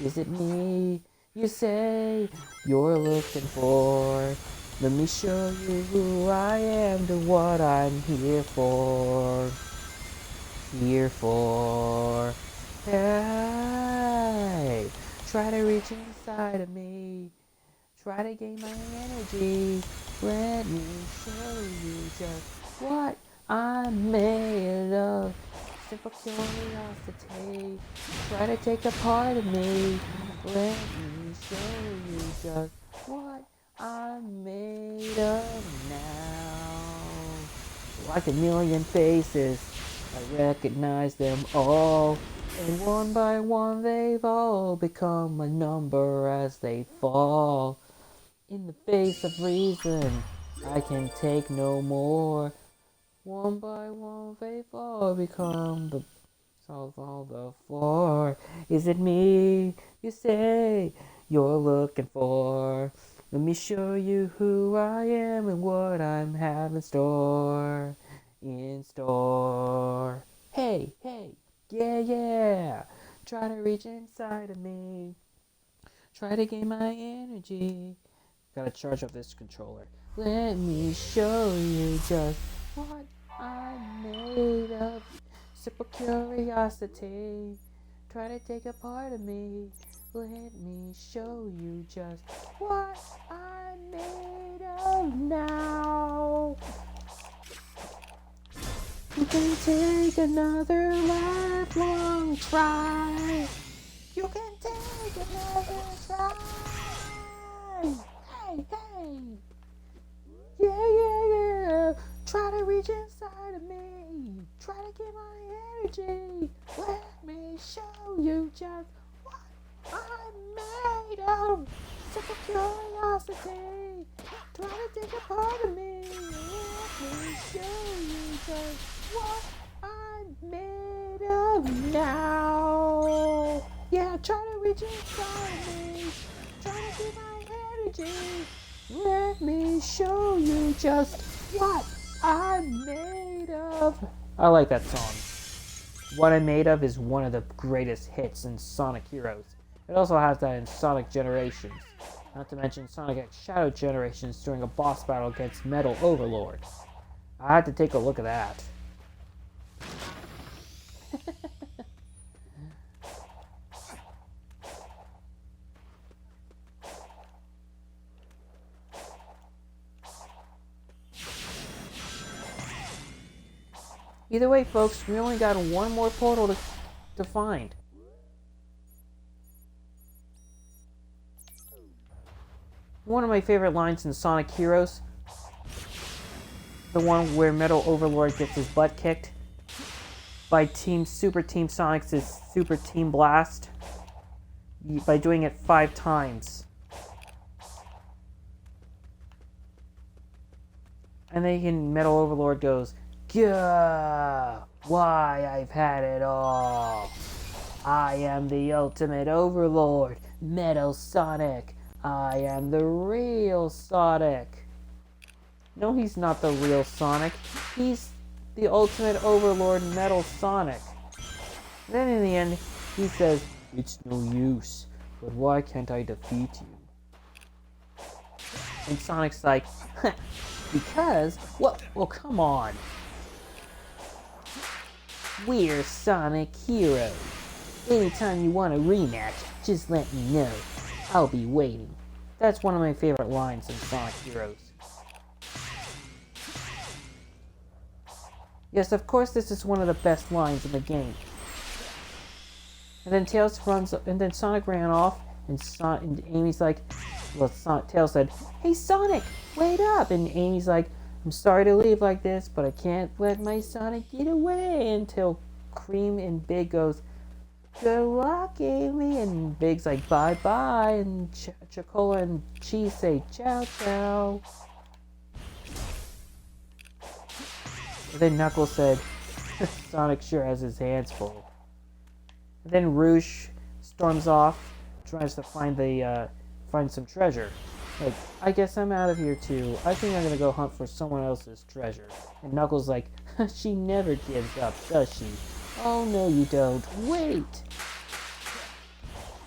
Is it me you say you're looking for? Let me show you who I am to what I'm here for. Here for. Hey, try to reach inside of me. Try to gain my energy. Let me show you just what I'm made of. Simple curiosity. Try to take a part of me. Let me show you just what I'm made of now. Like a million faces, I recognize them all. And one by one they've all become a number as they fall. In the face of reason, I can take no more. One by one they've all become the solve all the four. Is it me you say you're looking for? Let me show you who I am and what I'm having in store. In store. Hey, hey, yeah, yeah. Try to reach inside of me. Try to gain my energy. Gotta charge up this controller. Let me show you just what I'm made of. Simple curiosity. Try to take a part of me. Let me show you just what I'm made of now. You can take another lifelong try. You can take another try. Hey, hey. Yeah. Try to reach inside of me. Try to get my energy. Let me show you just what I'm made of. Such a curiosity. Try to take a part of me. Let me show you just what I'm made of now. Yeah, try to reach inside of me. Try to get my energy. Let me show you just what I'm made of. I like that song. What I'm Made Of is one of the greatest hits in Sonic Heroes. It also has that in Sonic Generations. Not to mention Sonic X Shadow Generations during a boss battle against Metal Overlord. I had to take a look at that. Either way, folks, we only got one more portal to find. One of my favorite lines in Sonic Heroes, the one where Metal Overlord gets his butt kicked by Super Team Sonic's Super Team Blast, by doing it 5 times. And then Metal Overlord goes, "Gah! Why, I've had it all. I am the ultimate overlord, Metal Sonic. I am the real Sonic." No, he's not the real Sonic. He's the ultimate overlord, Metal Sonic. And then in the end, he says, "It's no use, but why can't I defeat you?" And Sonic's like, "Because, well, come on. We're Sonic Heroes. Anytime you want a rematch, just let me know. I'll be waiting." That's one of my favorite lines in Sonic Heroes. Yes, of course, this is one of the best lines in the game. And then Sonic ran off, and Amy's like, Tails said, "Hey Sonic, wait up!" And Amy's like, "I'm sorry to leave like this, but I can't let my Sonic get away." Until Cream and Big goes, "Good luck, Amy," and Big's like, "Bye bye," and Chocola and Cheese say, "Ciao ciao." And then Knuckles said, "Sonic sure has his hands full." And then Rouge storms off, tries to find some treasure. Like, "I guess I'm out of here too. I think I'm gonna go hunt for someone else's treasure." And Knuckles like, "She never gives up, does she?" "Oh no you don't. Wait."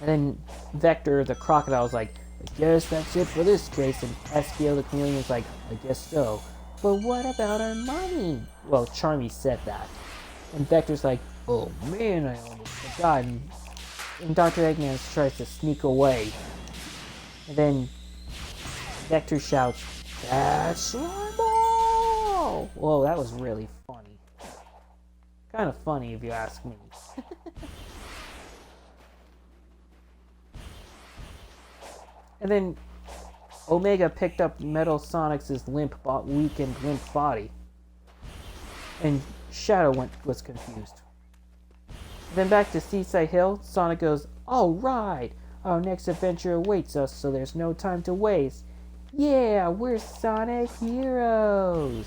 And then Vector the crocodile's like, "I guess that's it for this case." And Espio the chameleon's like, "I guess so. But what about our money?" Well, Charmy said that. And Vector's like, "Oh man, I almost forgot." And Dr. Eggman tries to sneak away. And then Vector shouts, "That's my ball!" Whoa, that was really funny. Kind of funny if you ask me. And then Omega picked up Metal Sonic's weakened limp body. And Shadow was confused. And then back to Seaside Hill, Sonic goes, "Alright, our next adventure awaits us, so there's no time to waste. Yeah, we're Sonic Heroes."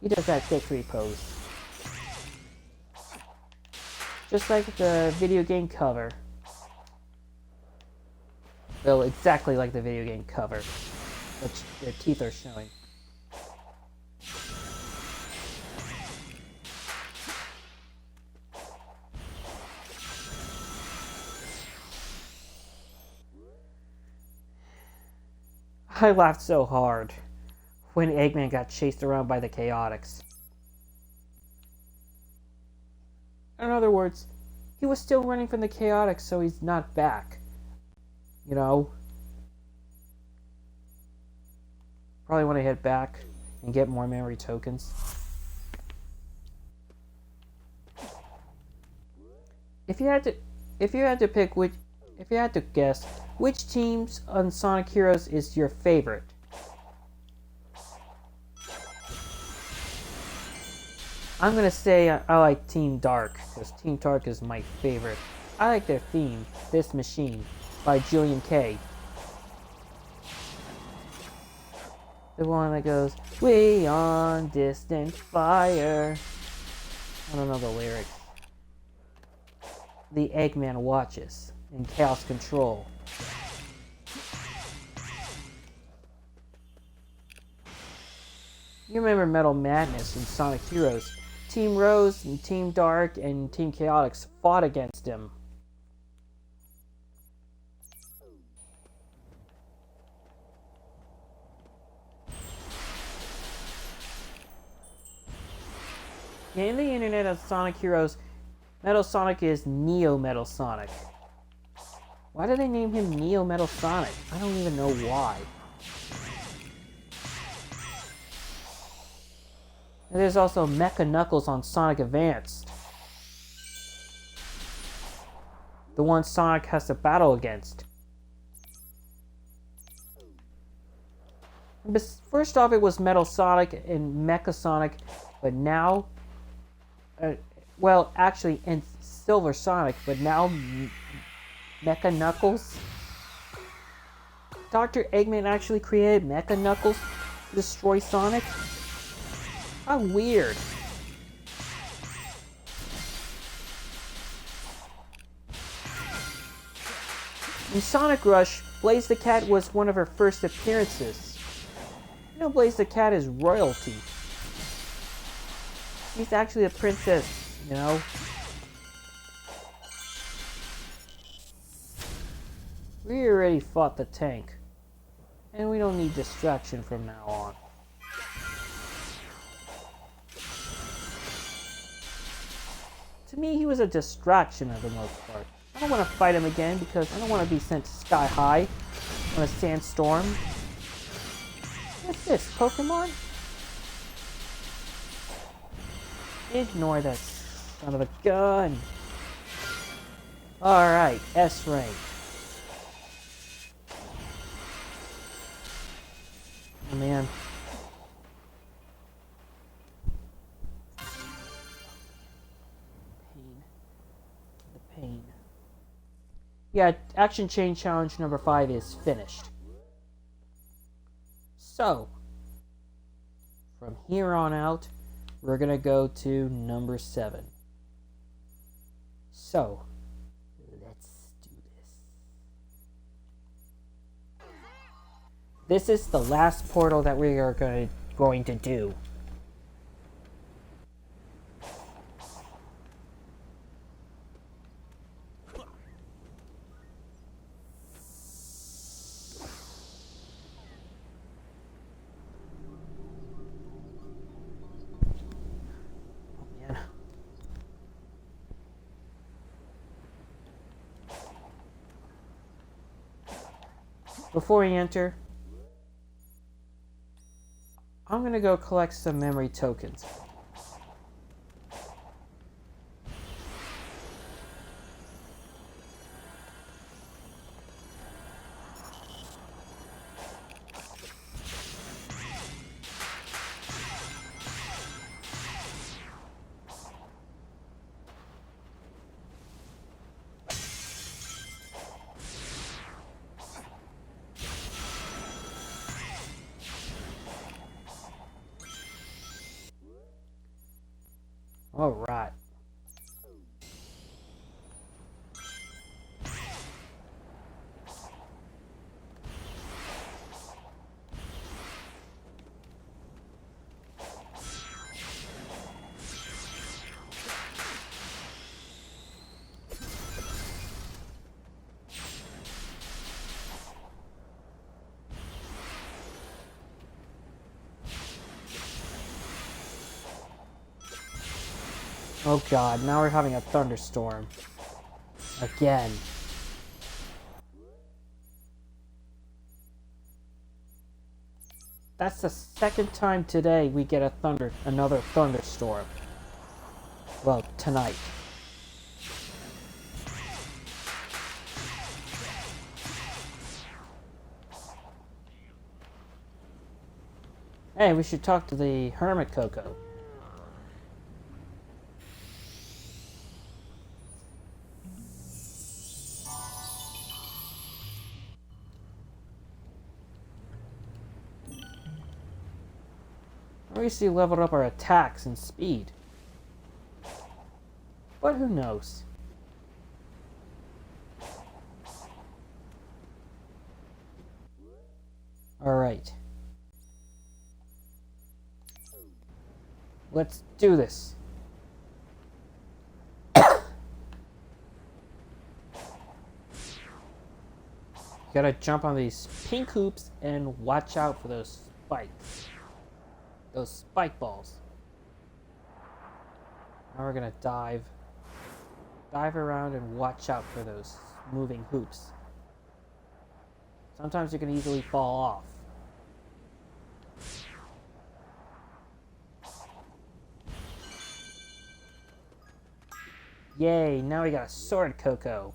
He does that victory pose. Just like the video game cover. Well, exactly like the video game cover. Which their teeth are showing. I laughed so hard when Eggman got chased around by the Chaotix. In other words, he was still running from the Chaotix, so he's not back. You know? Probably want to head back and get more memory tokens. If you had to guess which teams on Sonic Heroes is your favorite, I'm gonna say I like Team Dark, because Team Dark is my favorite. I like their theme, This Machine, by Julian Kay. The one that goes, "We on distant fire." I don't know the lyrics. The Eggman watches in Chaos Control. You remember Metal Madness in Sonic Heroes. Team Rose and Team Dark and Team Chaotix fought against him. In the internet of Sonic Heroes, Metal Sonic is Neo Metal Sonic. Why did they name him Neo Metal Sonic? I don't even know why. And there's also Mecha Knuckles on Sonic Advanced. The one Sonic has to battle against. First off, it was Metal Sonic and Mecha Sonic, but now... well, actually, and Silver Sonic, but now Mecha Knuckles? Dr. Eggman actually created Mecha Knuckles to destroy Sonic? How weird. In Sonic Rush, Blaze the Cat was one of her first appearances. You know Blaze the Cat is royalty. She's actually a princess, you know? We already fought the tank. And we don't need distraction from now on. To me, he was a distraction for the most part. I don't want to fight him again because I don't want to be sent sky high on a sandstorm. What's this, Pokemon? Ignore that son of a gun. Alright, S rank. Oh man. Pain. Yeah, Action Chain Challenge number 5 is finished. So, from here on out, we're gonna go to number 7. So, let's do this. This is the last portal that we are going to do. Before we enter, I'm gonna go collect some memory tokens. Alright. Oh god, now we're having a thunderstorm. Again. That's the second time today we get another thunderstorm. Well, tonight. Hey, we should talk to the Hermit Koko. recently leveled up our attacks and speed. But who knows? Alright. Let's do this. You gotta jump on these pink hoops and watch out for those spikes. Those spike balls. Now we're gonna dive around and watch out for those moving hoops. Sometimes you can easily fall off. Yay, now we got a sword, Koko.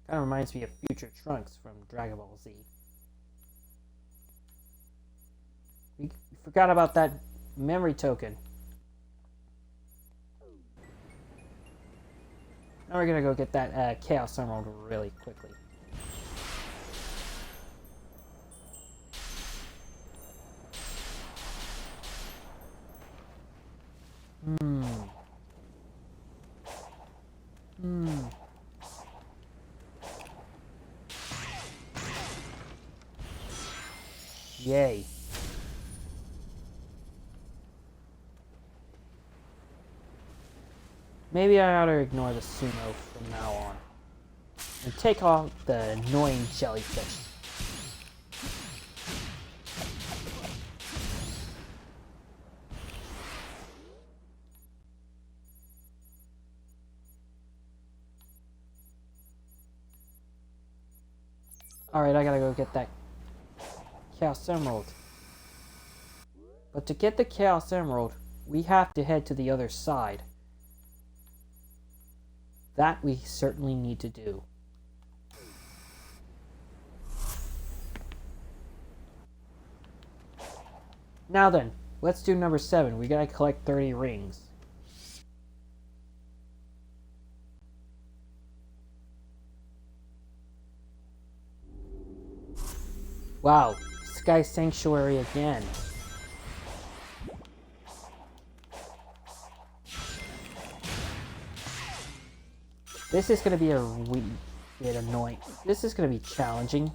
Kinda reminds me of Future Trunks from Dragon Ball Z. We forgot about that memory token. Now we're gonna go get that Chaos Emerald really quickly. Yay. Maybe I ought to ignore the Sumo from now on. And take off the annoying jellyfish. Alright, I gotta go get that Chaos Emerald. But to get the Chaos Emerald, we have to head to the other side. That we certainly need to do. Now then, let's do number 7. We gotta collect 30 rings. Wow, Sky Sanctuary again. This is gonna be a wee bit annoying. This is gonna be challenging.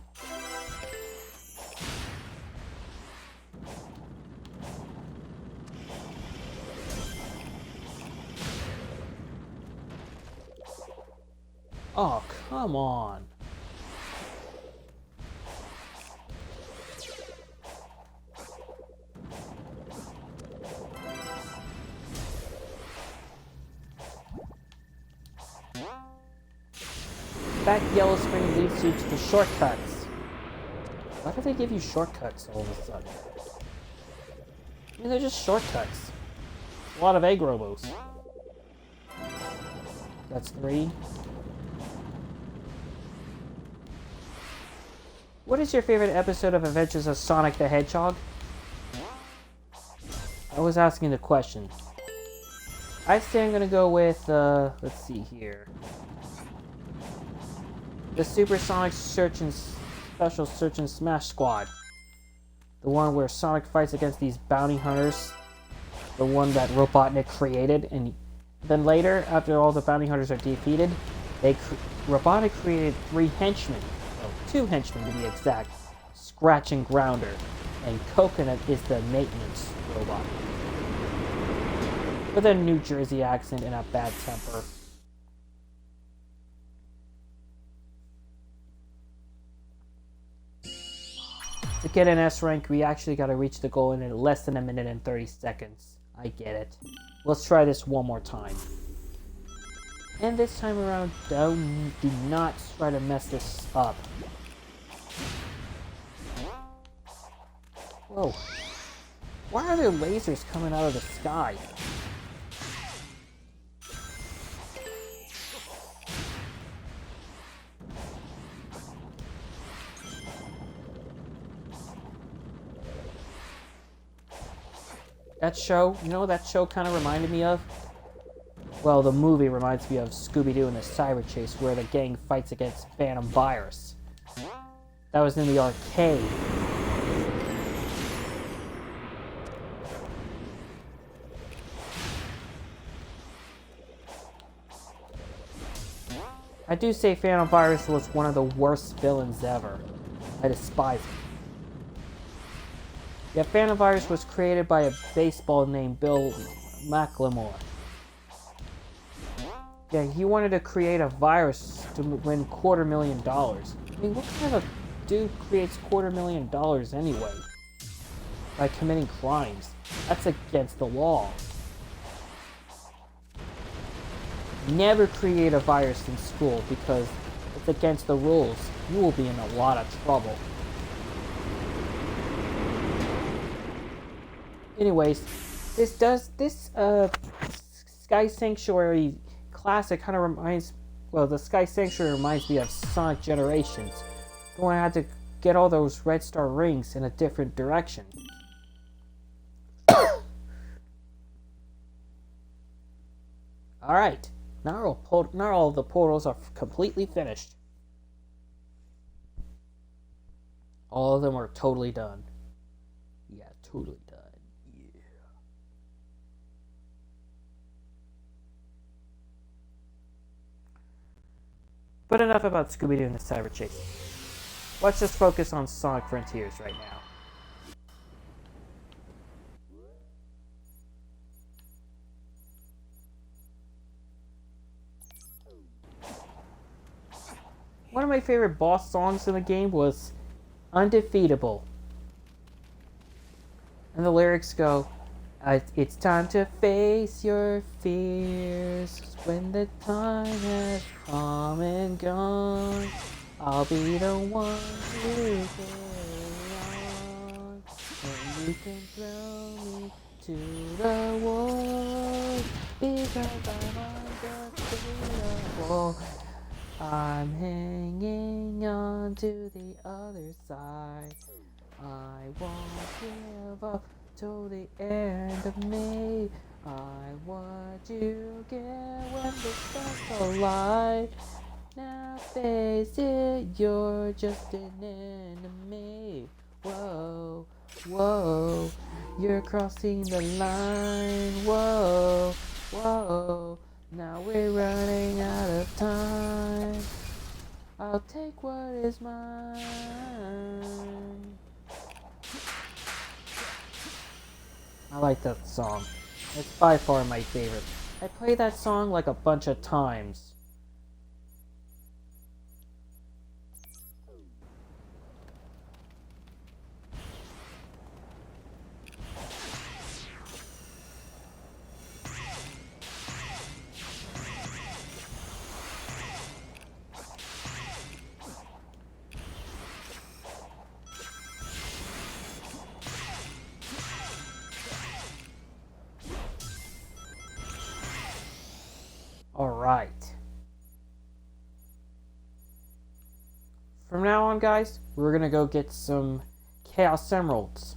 Oh, come on. That yellow spring leads you to the shortcuts. Why do they give you shortcuts all of a sudden? I mean, they're just shortcuts. A lot of egg robos. That's 3. What is your favorite episode of Adventures of Sonic the Hedgehog? I was asking the question. I'd say I'm gonna go with, let's see here. The Supersonic Special Search and Smash Squad. The one where Sonic fights against these bounty hunters. The one that Robotnik created. And then later, after all the bounty hunters are defeated, Robotnik created 3 henchmen. Well, 2 henchmen to be exact. Scratch and Grounder. And Coconut is the maintenance robot. With a New Jersey accent and a bad temper. To get an S rank, we actually gotta reach the goal in less than 1 minute and 30 seconds. I get it. Let's try this one more time. And this time around, do not try to mess this up. Whoa. Why are there lasers coming out of the sky? That show, you know what that show kind of reminded me of? Well, the movie reminds me of Scooby-Doo and the Cyber Chase, where the gang fights against Phantom Virus. That was in the arcade. I do say Phantom Virus was one of the worst villains ever. I despise him. Yeah, Phantom Virus was created by a baseball named Bill McLemore. Yeah, he wanted to create a virus to win $250,000. I mean, what kind of dude creates $250,000 anyway? By committing crimes. That's against the law. Never create a virus in school because it's against the rules. You will be in a lot of trouble. Anyways, this Sky Sanctuary classic kind of reminds, well, the Sky Sanctuary reminds me of Sonic Generations. When I had to get all those Red Star rings in a different direction. Alright, now all the portals are completely finished. All of them are totally done. Yeah, totally done. Yeah. But enough about Scooby-Doo and the Cyber Chase. Let's just focus on Sonic Frontiers right now. One of my favorite boss songs in the game was Undefeatable. And the lyrics go, it's time to face your fears. When the time has come and gone, I'll be the one who carry on. And you can throw me to the wall, because I'm undefeatable. I'm hanging on to the other side. I won't give up till the end of me. I want you get when the stars collide. Now face it, you're just an enemy. Whoa, whoa, you're crossing the line. Whoa, whoa, now we're running out of time. I'll take what is mine. I like that song. It's by far my favorite. I play that song like a bunch of times. Alright. From now on, guys, we're gonna go get some Chaos Emeralds.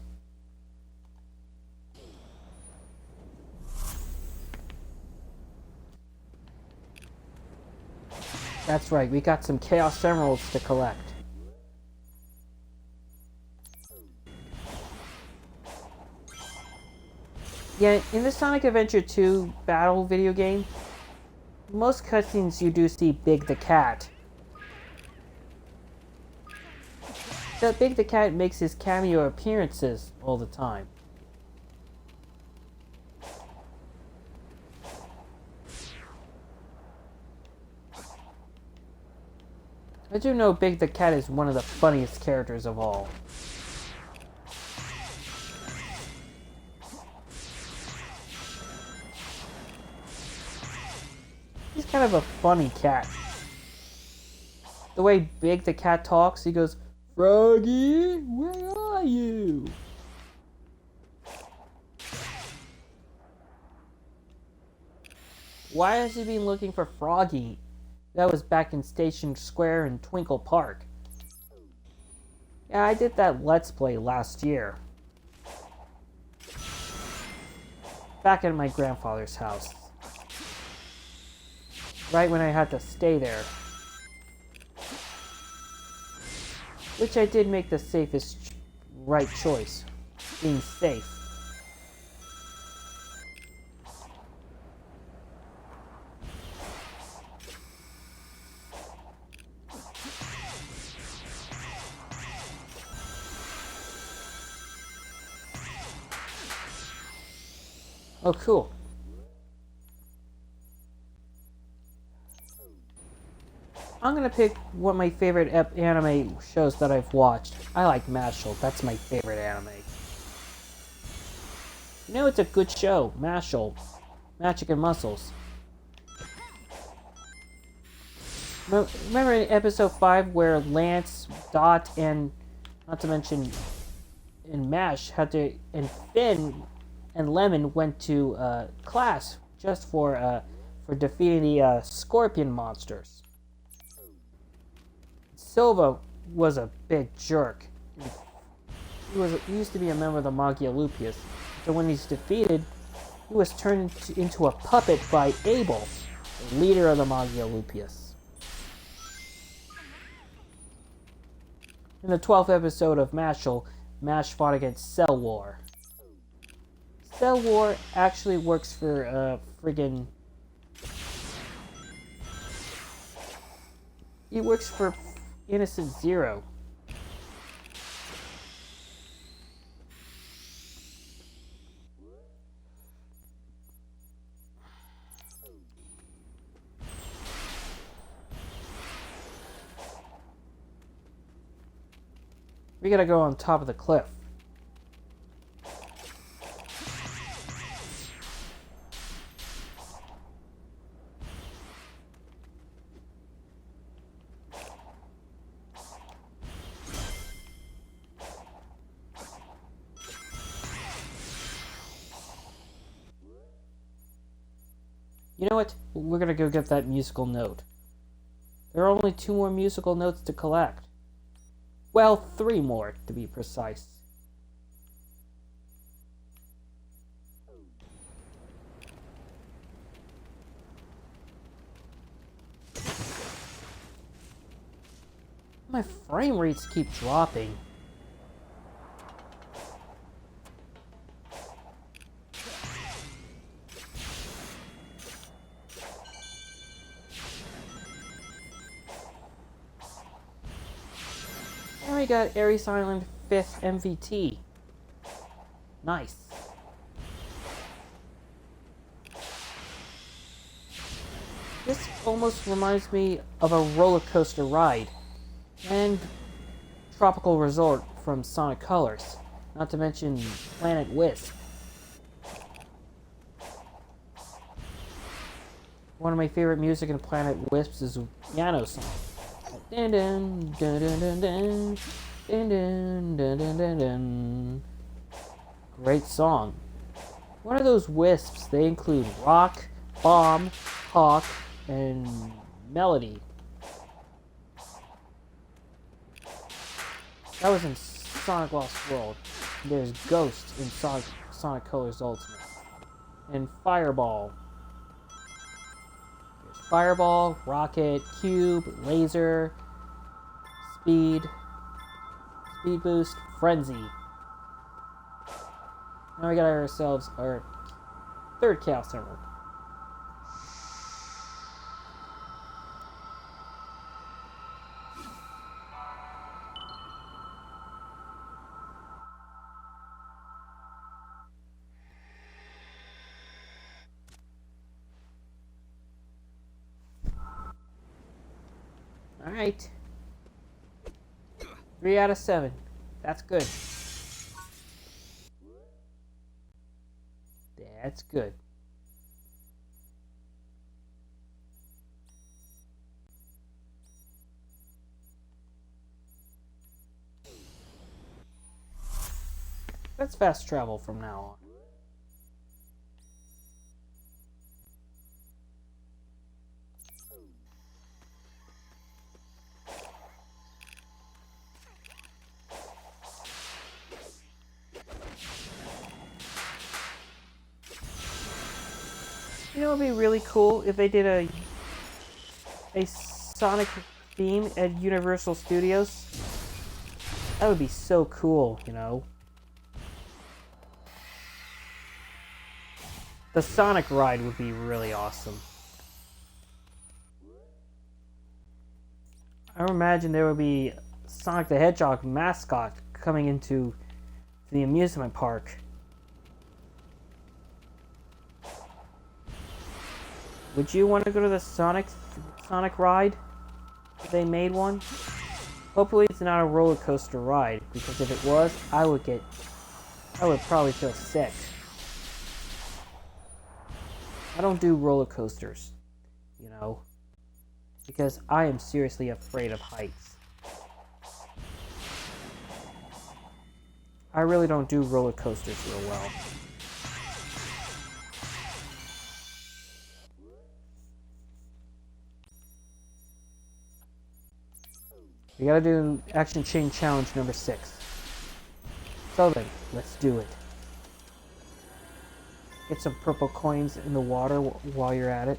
That's right, we got some Chaos Emeralds to collect. Yeah, in the Sonic Adventure 2 battle video game, most cutscenes you do see Big the Cat. That Big the Cat makes his cameo appearances all the time. I do know Big the Cat is one of the funniest characters of all. He's kind of a funny cat. The way Big the Cat talks, he goes, "Froggy, where are you?" Why has he been looking for Froggy? That was back in Station Square in Twinkle Park. Yeah, I did that Let's Play last year. Back at my grandfather's house. Right when I had to stay there. Which I did make the safest right choice. Being safe. Oh, cool. I'm gonna pick one of my favorite anime shows that I've watched. I like Mashal. That's my favorite anime. You know, it's a good show. Mashal. Magic and Muscles. Remember in episode 5 where Lance, Dot, and not to mention in Mash had to, and Finn and Lemon went to class just for defeating the scorpion monsters. Silva was a big jerk. He used to be a member of the Magialupius. So when he's defeated, he was turned into a puppet by Abel, the leader of the Magialupius. In the 12th episode of Mashal, Mash fought against Cell War. Cell War actually works for friggin'. He works for Innocent Zero. We gotta go on top of the cliff. You know what? We're gonna go get that musical note. There are only 2 more musical notes to collect. Well, 3 more, to be precise. My frame rates keep dropping. And we got Ares Island 5th MVT. Nice. This almost reminds me of a roller coaster ride and tropical resort from Sonic Colors, not to mention Planet Wisp. One of my favorite music in Planet Wisp is a piano song. Dun dun dun dun dun dun dun dun dun dun dun dun. Great song. One of those wisps, they include rock, bomb, hawk, and melody. That was in Sonic Lost World. There's Ghost in Sonic Colors Ultimate. And Fireball. There's Fireball, Rocket, Cube, Laser, Speed Boost, Frenzy. Now we got ourselves our 3rd Chaos Emerald. Alright. 3 out of 7. That's good. That's good. Let's fast travel from now on. You know, it'd be really cool if they did a Sonic theme at Universal Studios. That would be so cool, you know. The Sonic ride would be really awesome. I would imagine there would be Sonic the Hedgehog mascot coming into the amusement park. Would you want to go to the Sonic ride? If they made one? Hopefully it's not a roller coaster ride, because if it was, I would probably feel sick. I don't do roller coasters, you know, because I am seriously afraid of heights. I really don't do roller coasters real well. We gotta do Action Chain Challenge number 6. So then, let's do it. Get some purple coins in the water while you're at it.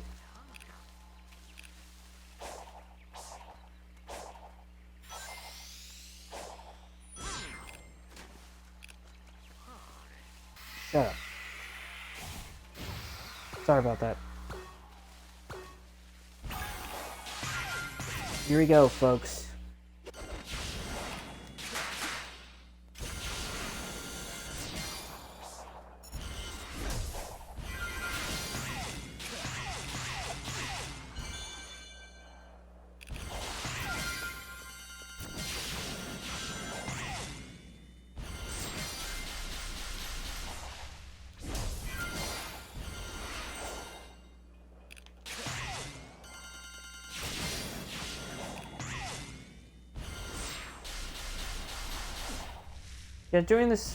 Shut up. Sorry about that. Here we go, folks. Yeah,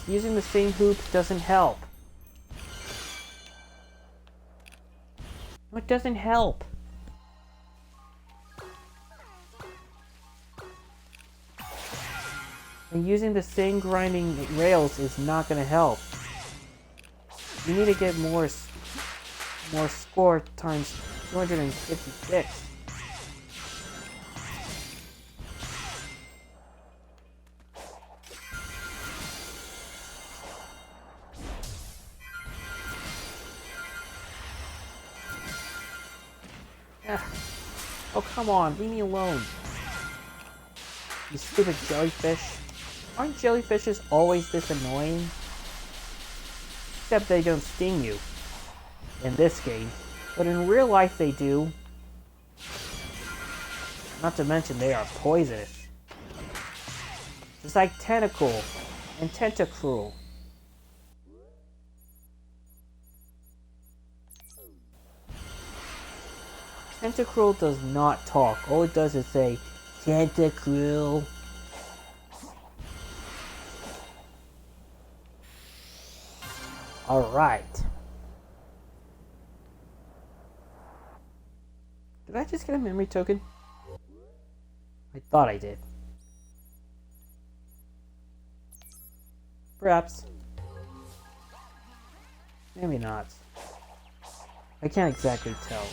using the same hoop doesn't help. It doesn't help. And using the same grinding rails is not going to help. You need to get more score times 256. Oh, come on, leave me alone. You stupid jellyfish. Aren't jellyfishes always this annoying? Except they don't sting you. In this game. But in real life they do. Not to mention they are poisonous. It's like Tentacle and Tentacruel. Tentacruel does not talk. All it does is say, Tentacruel. Alright. Did I just get a memory token? I thought I did. Perhaps. Maybe not. I can't exactly tell.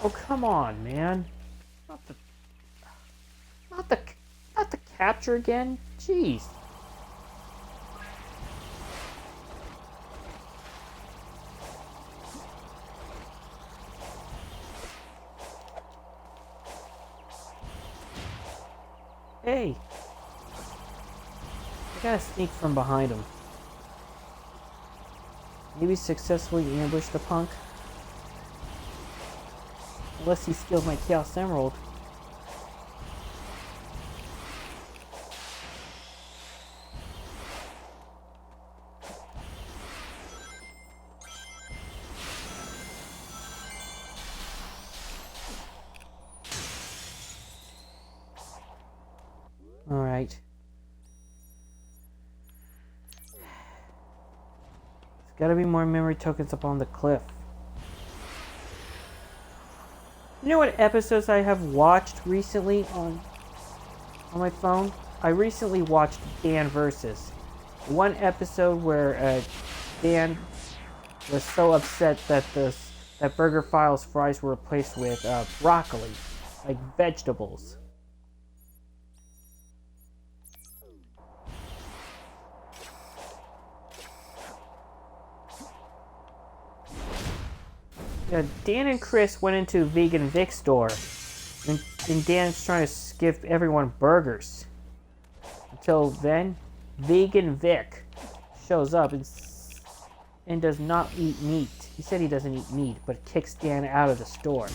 Oh, come on, man. Not the capture again? Jeez. Hey. I gotta sneak from behind him. Maybe successfully ambush the punk? Unless he steals my Chaos Emerald. Alright. There's gotta be more memory tokens up on the cliff. You know what episodes I have watched recently on my phone? I recently watched Dan Versus. One episode where Dan was so upset that that Burger Files fries were replaced with broccoli, like vegetables. Yeah, Dan and Chris went into Vegan Vic store, and Dan's trying to give everyone burgers. Until then, Vegan Vic shows up and and does not eat meat. He said he doesn't eat meat, but kicks Dan out of the store.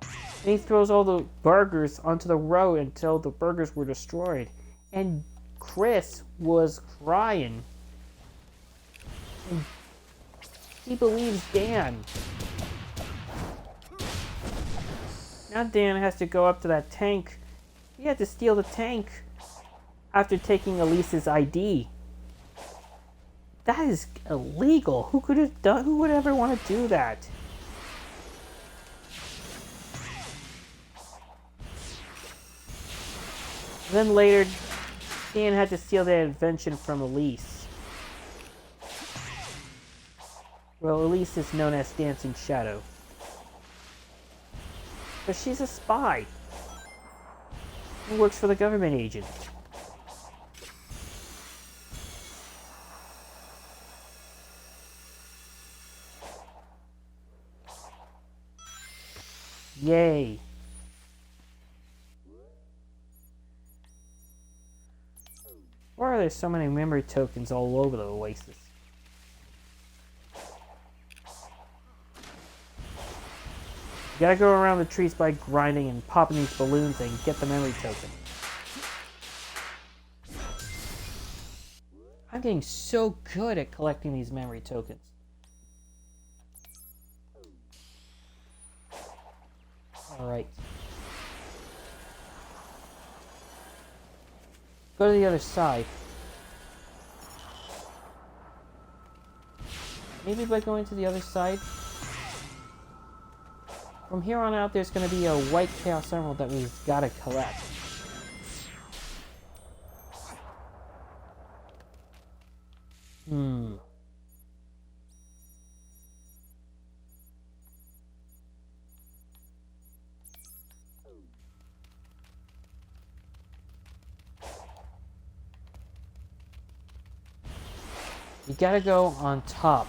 And he throws all the burgers onto the road until the burgers were destroyed. And Chris was crying. And he believes Dan. Now Dan has to go up to that tank. He had to steal the tank after taking Elise's ID. That is illegal. Who could have done? Who would ever want to do that? Then later, Dan had to steal that invention from Elise. Well, Elise is known as Dancing Shadow. But she's a spy. Who works for the government agent. Yay. Why are there so many memory tokens all over the oasis? You gotta go around the trees by grinding and popping these balloons and get the memory token. I'm getting so good at collecting these memory tokens. Alright. Go to the other side. Maybe by going to the other side. From here on out, there's going to be a white Chaos Emerald that we've got to collect. You gotta go on top.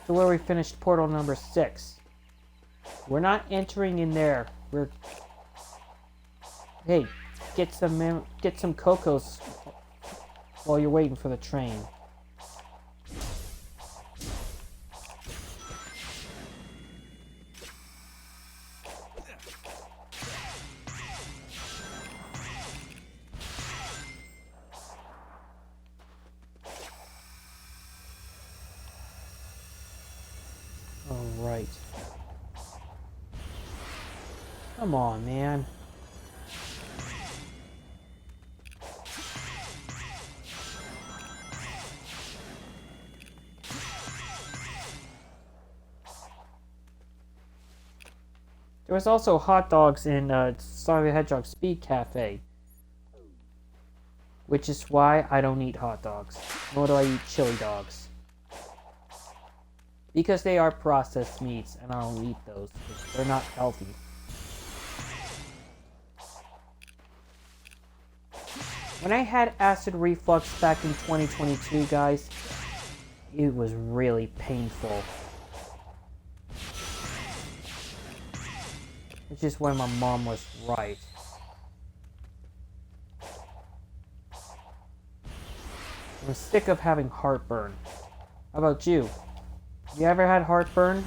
To where we finished portal number 6. We're not entering in there. We're... Hey, get some Cocos while you're waiting for the train. Alright. Come on, man. There was also hot dogs in Sonic the Hedgehog Speed Cafe. Which is why I don't eat hot dogs. Nor do I eat chili dogs. Because they are processed meats, and I don't eat those. They're not healthy. When I had acid reflux back in 2022, guys, it was really painful. Which is why my mom was right. I'm sick of having heartburn. How about you? You ever had heartburn?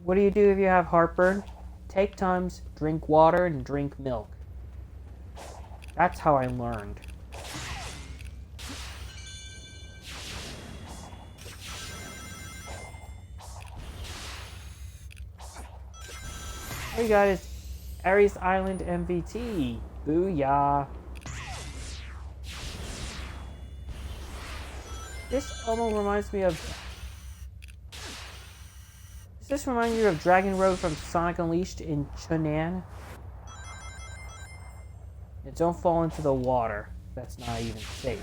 What do you do if you have heartburn? Take Tums, drink water, and drink milk. That's how I learned. Hey guys, Ares Island MVT. Booyah. This almost reminds me of... Does this remind you of Dragon Road from Sonic Unleashed in Chunan? And don't fall into the water. That's not even safe.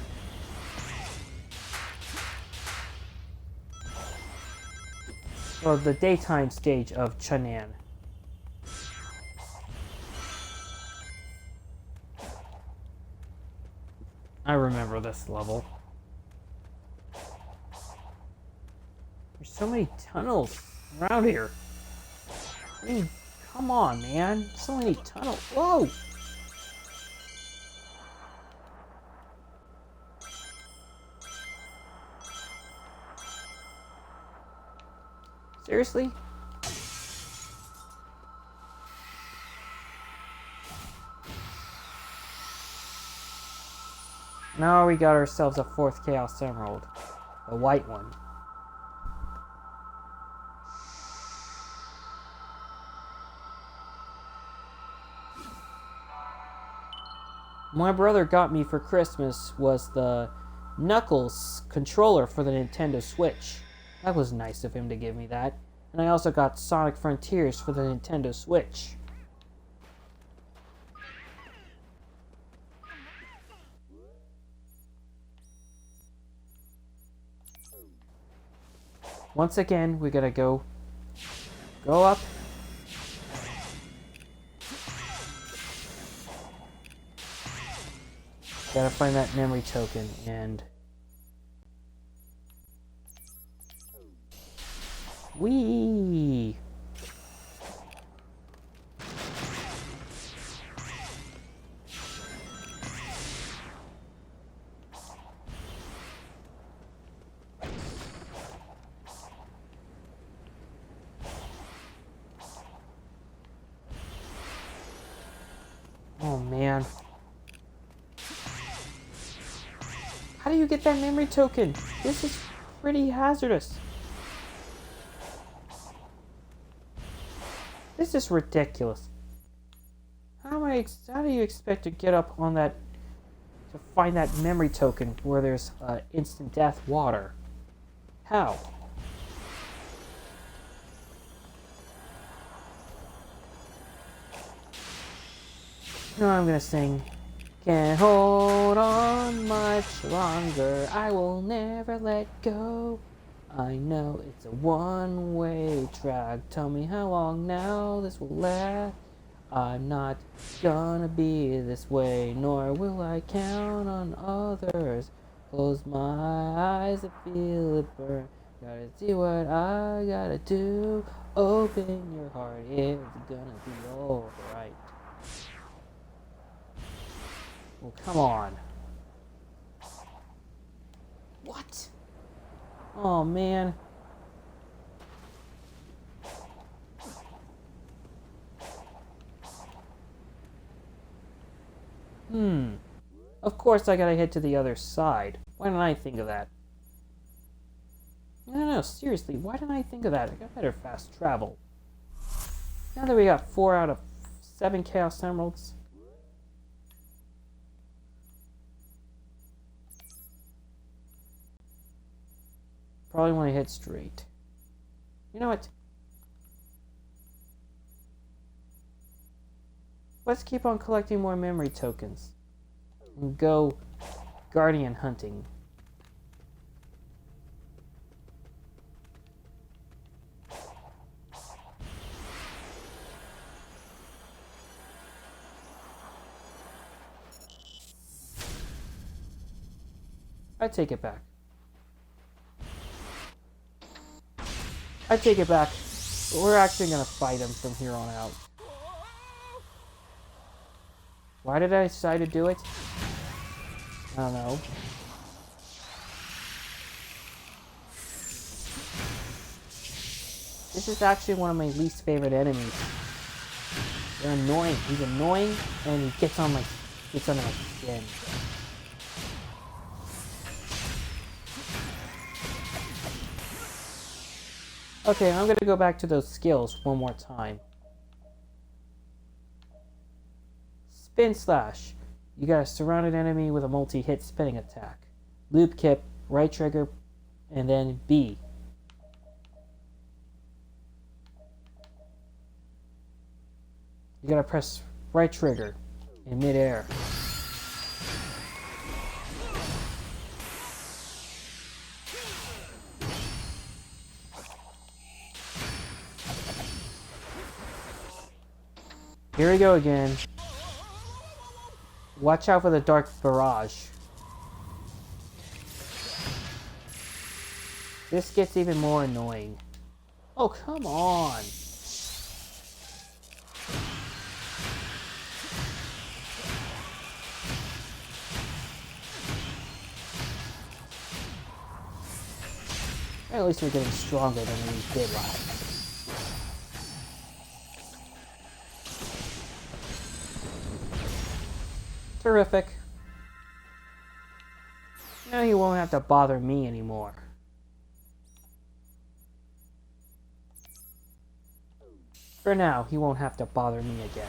Well, the daytime stage of Chunan. I remember this level. There's so many tunnels around here. I mean, come on, man. So many tunnels. Whoa! Seriously? Now we got ourselves a 4th Chaos Emerald. A white one. My brother got me for Christmas was the Knuckles controller for the Nintendo Switch. That was nice of him to give me that. And I also got Sonic Frontiers for the Nintendo Switch. Once again, we gotta go up. Gotta find that memory token and whee! Oh man. How do you get that memory token? This is pretty hazardous. This is ridiculous. How do you expect to get up on that, to find that memory token where there's instant death water? How? No, I'm gonna sing. Can't hold on much longer. I will never let go. I know it's a one-way track. Tell me how long now this will last. I'm not gonna be this way, nor will I count on others. Close my eyes and feel it burn. Gotta see what I gotta do. Open your heart, it's gonna be alright. Well, come on. What? Oh, man. Of course I gotta head to the other side. Why didn't I think of that? No, seriously, why didn't I think of that? I got better fast travel. Now that we got 4 out of 7 Chaos Emeralds. Probably want to head straight. You know what? Let's keep on collecting more memory tokens. And go guardian hunting. I take it back. I take it back. We're actually gonna fight him from here on out. Why did I decide to do it? I don't know. This is actually one of my least favorite enemies. They're annoying. He's annoying, and he gets under my skin. Okay, I'm gonna go back to those skills one more time. Spin slash. You got a surrounded enemy with a multi-hit spinning attack. Loop kip, right trigger, and then B. You gotta press right trigger in midair. Here we go again. Watch out for the dark barrage. This gets even more annoying. Oh, come on. At least we're getting stronger than we did last. Terrific. Now he won't have to bother me anymore. For now, he won't have to bother me again.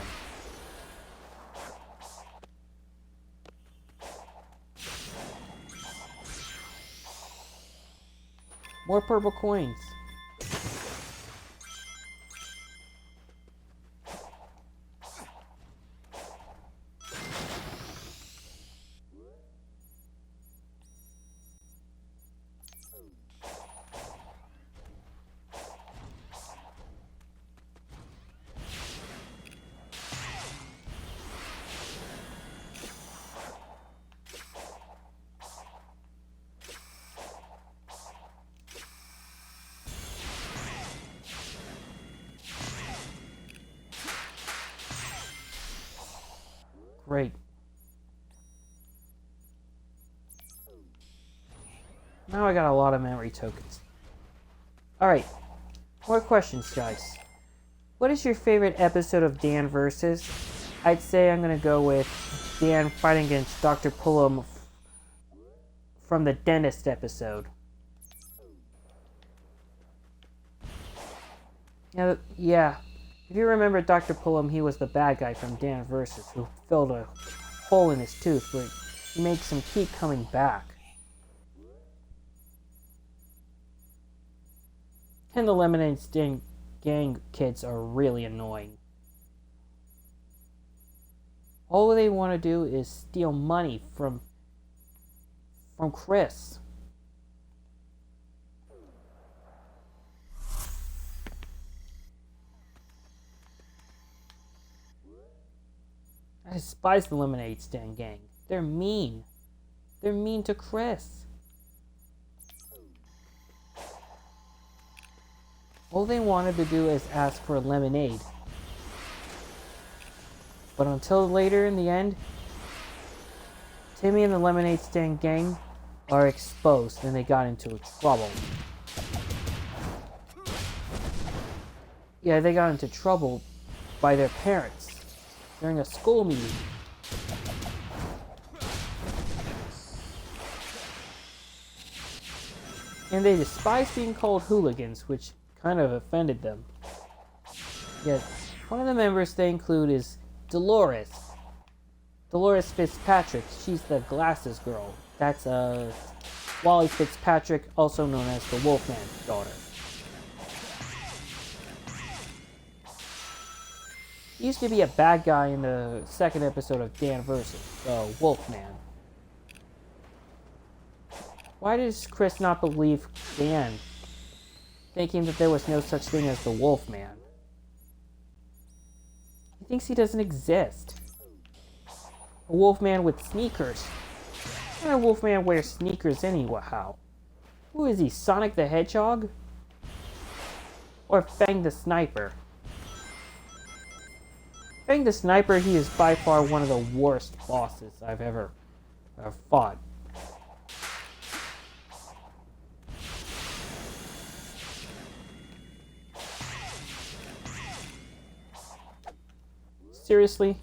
More purple coins. Great. Now I got a lot of memory tokens. Alright, more questions, guys. What is your favorite episode of Dan Versus? I'd say I'm gonna go with Dan fighting against Dr. Pullum from the dentist episode. Yeah. If you remember Dr. Pullum, he was the bad guy from Dan Versus who filled a hole in his tooth, but he makes him keep coming back. And the Lemonade Stand Gang kids are really annoying. All they want to do is steal money from Chris. I despise the Lemonade Stand Gang. They're mean. They're mean to Chris. All they wanted to do is ask for lemonade. But until later in the end, Timmy and the Lemonade Stand Gang are exposed and they got into trouble. Yeah, they got into trouble by their parents during a school meeting. And they despise being called hooligans, which kind of offended them. Yet, one of the members they include is Dolores. Dolores Fitzpatrick. She's the glasses girl. That's Wally Fitzpatrick, also known as the Wolfman's daughter. He used to be a bad guy in the second episode of Dan Versus, the Wolfman. Why does Chris not believe Dan, thinking that there was no such thing as the Wolfman? He thinks he doesn't exist. A Wolfman with sneakers. And a Wolfman wears sneakers anyhow. Who is he, Sonic the Hedgehog? Or Fang the Sniper? Fang the Sniper, he is by far one of the worst bosses I've ever fought. Seriously?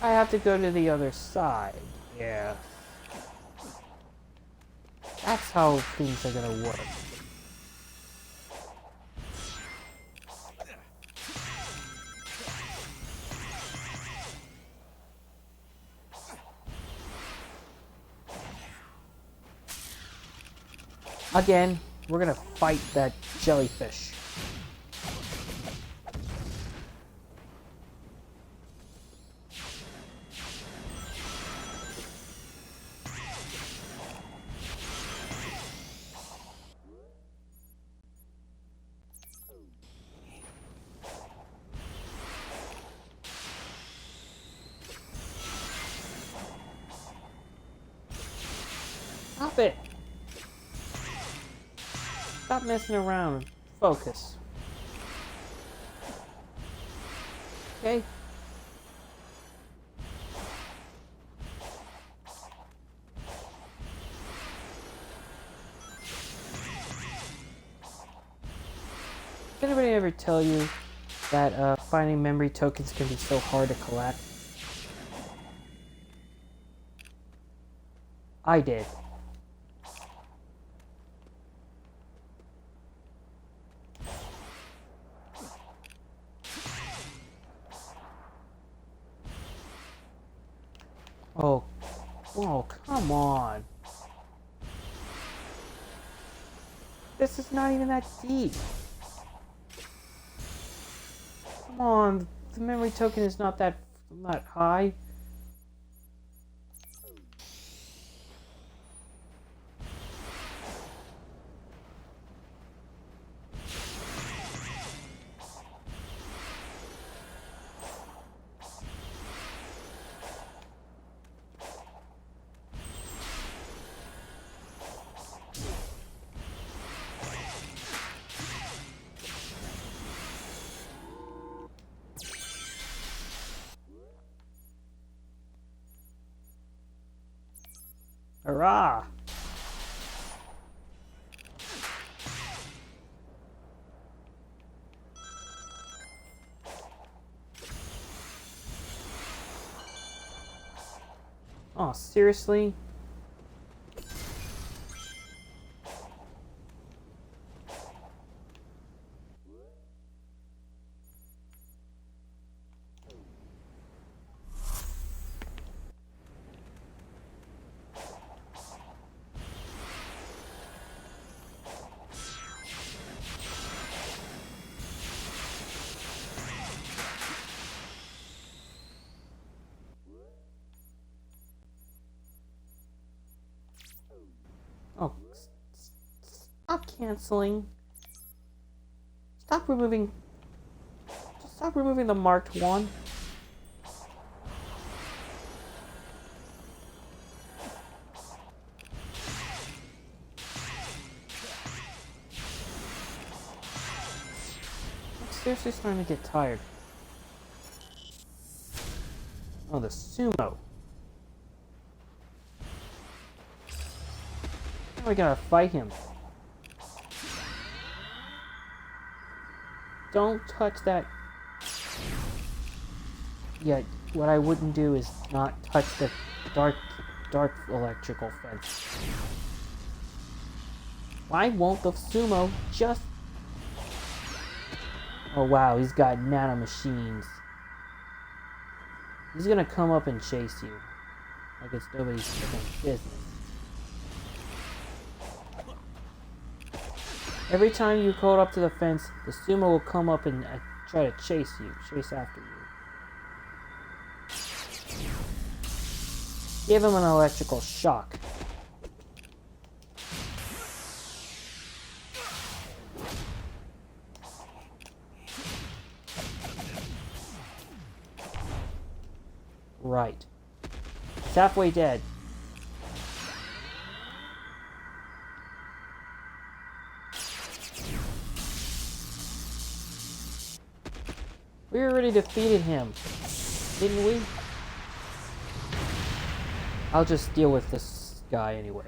I have to go to the other side. Yeah. That's how things are gonna work. Again, we're gonna fight that jellyfish. Stop it! Stop messing around. Focus. Okay? Did anybody ever tell you that finding memory tokens can be so hard to collect? I did. Oh, oh, come on. This is not even that deep. Come on, the memory token is not that high. Hurrah! Oh, seriously? Oh, stop canceling. Stop removing. Just stop removing the marked one. I'm seriously starting to get tired. Oh, the Sumo. How are we gonna fight him? Don't touch that. Yeah, what I wouldn't do is not touch the dark electrical fence. Why won't the Sumo just... Oh wow, he's got nano machines. He's gonna come up and chase you. Like it's nobody's freaking business. Every time you go up to the fence, the Sumo will come up and try to chase after you. Give him an electrical shock. Right. He's halfway dead. We already defeated him, didn't we? I'll just deal with this guy anyway.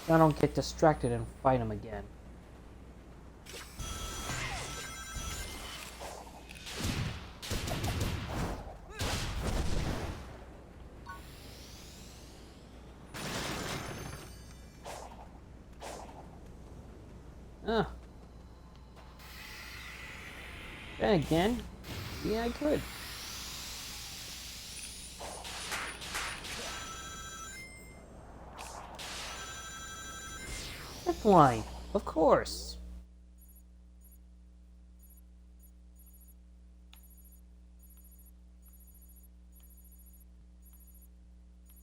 So I don't get distracted and fight him again. Ah. Then again, yeah, I could. Zip line, of course.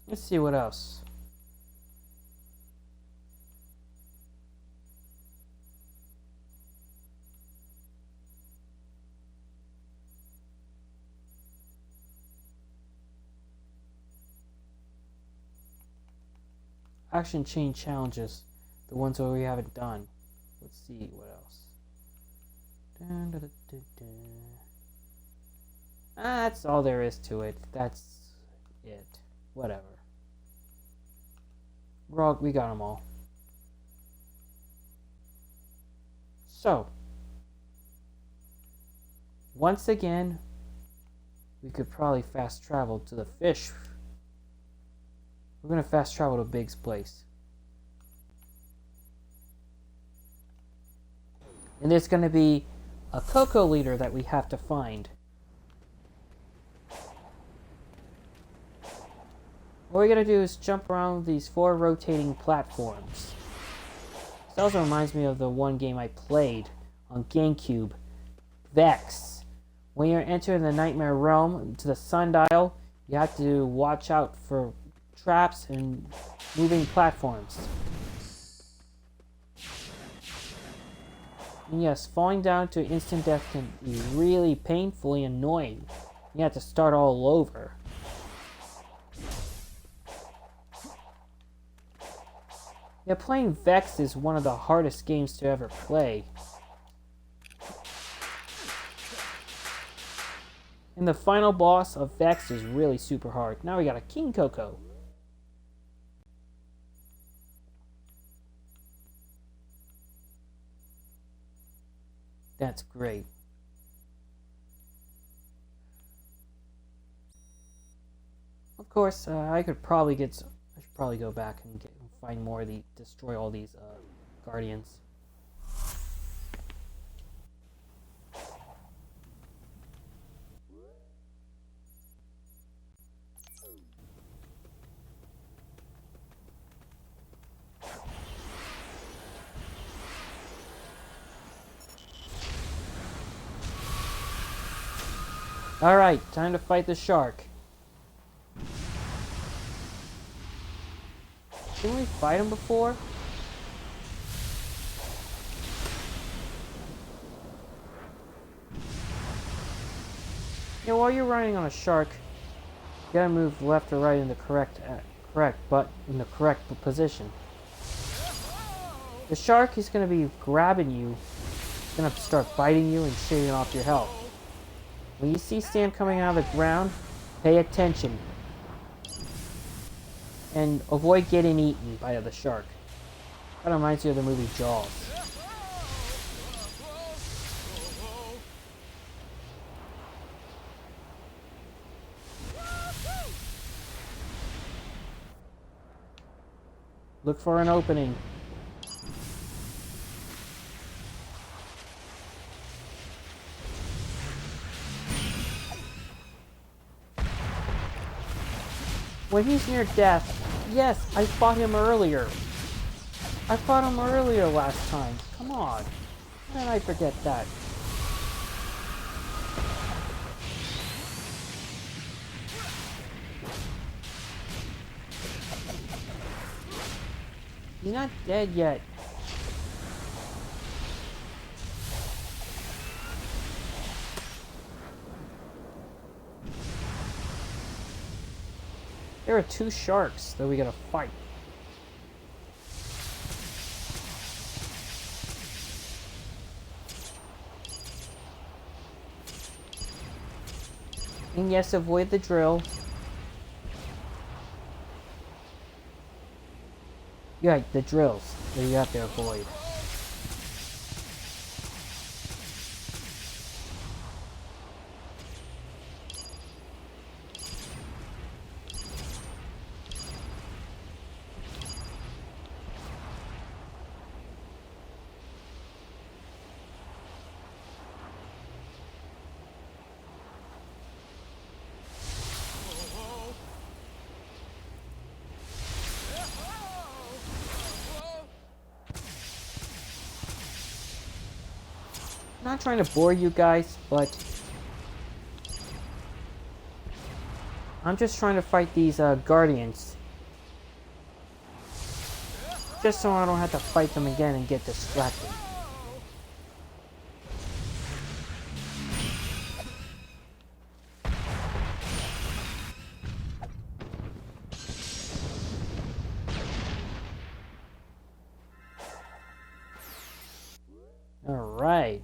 Let's see what else. Action chain challenges, the ones where we haven't done. Let's see what else. Dun, dun, dun, dun, dun. That's all there is to it. That's it. Whatever. We got them all. So, once again, we could probably fast travel to the fish. We're going to fast travel to Big's place. And there's going to be a Koko Leader that we have to find. What we're going to do is jump around these 4 rotating platforms. This also reminds me of the one game I played on GameCube, Vex. When you're entering the Nightmare Realm to the sundial, you have to watch out for traps and moving platforms. And yes, falling down to instant death can be really painfully annoying. You have to start all over. Yeah, playing Vex is one of the hardest games to ever play. And the final boss of Vex is really super hard. Now we got a King Koko. That's great. Of course, I should probably go back and find more of destroy all these guardians. Alright, time to fight the shark. Didn't we fight him before? Yeah, while you're riding on a shark, you gotta move left or right in the correct position. The shark is gonna be grabbing you. It's gonna start biting you and shaving off your health. When you see Sam coming out of the ground, pay attention. And avoid getting eaten by the shark. That reminds you of the movie Jaws. Look for an opening. When he's near death, yes, I fought him earlier. I fought him earlier last time. Come on. How did I forget that? He's not dead yet. There are 2 sharks that we gotta fight. And yes, avoid the drill. Yeah, the drills that you have to avoid. I'm not trying to bore you guys, but I'm just trying to fight these guardians. Just so I don't have to fight them again and get distracted. Alright.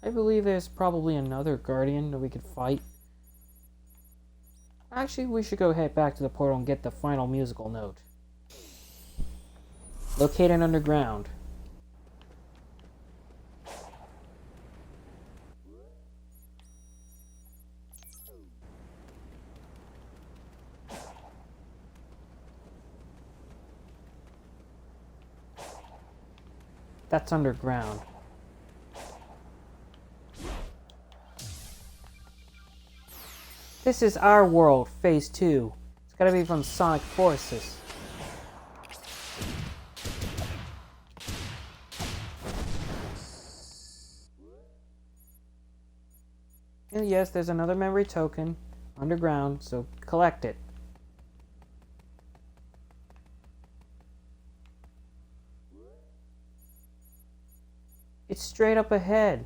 I believe there's probably another guardian that we could fight. Actually, we should go head back to the portal and get the final musical note. Located underground. That's underground. This is our world, phase 2. It's gotta be from Sonic Forces. And yes, there's another memory token underground, so collect it. It's straight up ahead.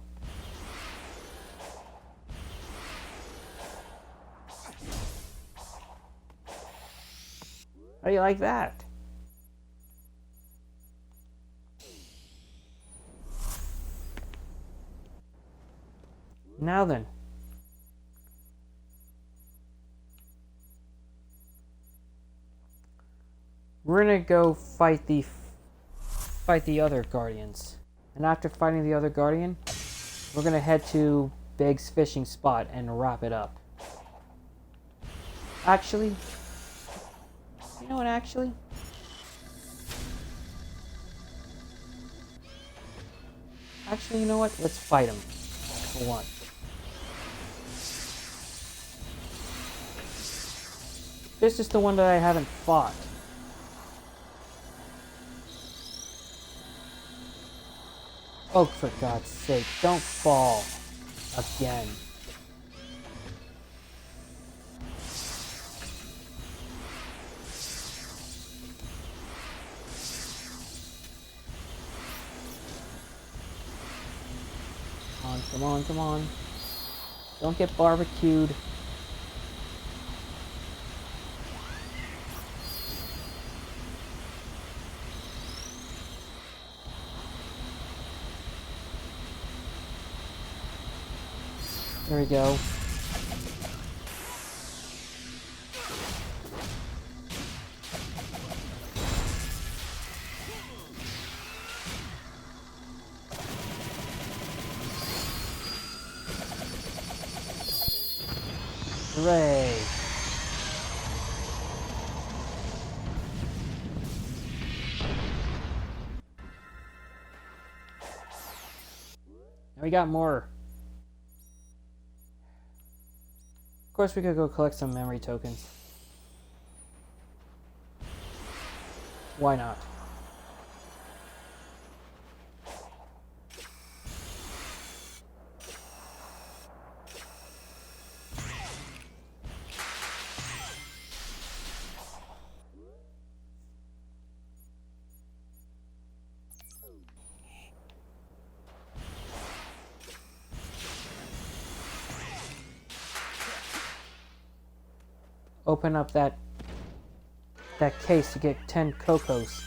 How do you like that? Now then. We're gonna go fight the other guardians. And after fighting the other guardian, we're gonna head to Big's fishing spot and wrap it up. Actually, you know what, actually? Actually, you know what? Let's fight him. For one. This is the one that I haven't fought. Oh, for God's sake, don't fall. Again. Come on, come on, come on. Don't get barbecued. There we go. Hooray! Now we got more. Of course, we could go collect some memory tokens. Why not? Open up that case to get 10 Kokos.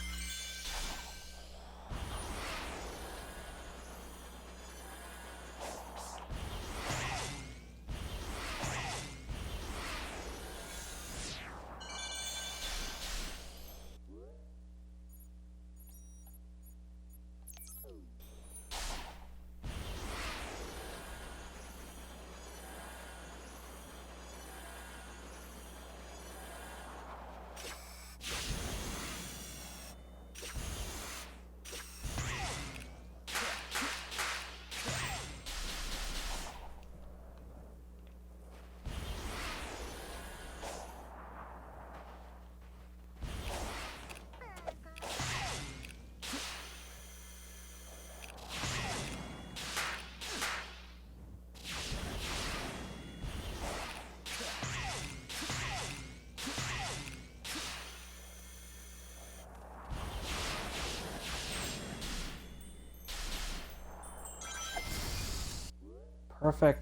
Perfect.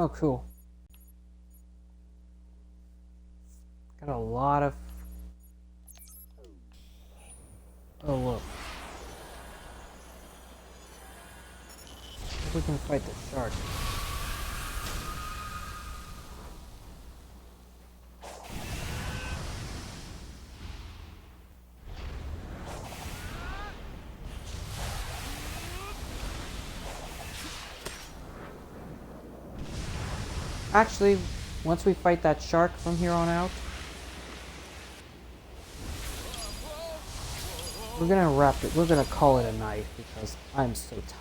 Oh, cool. Got a lot of... Oh, look. If we can fight the shark. Actually, once we fight that shark from here on out, we're gonna wrap it. We're gonna call it a night because I'm so tired.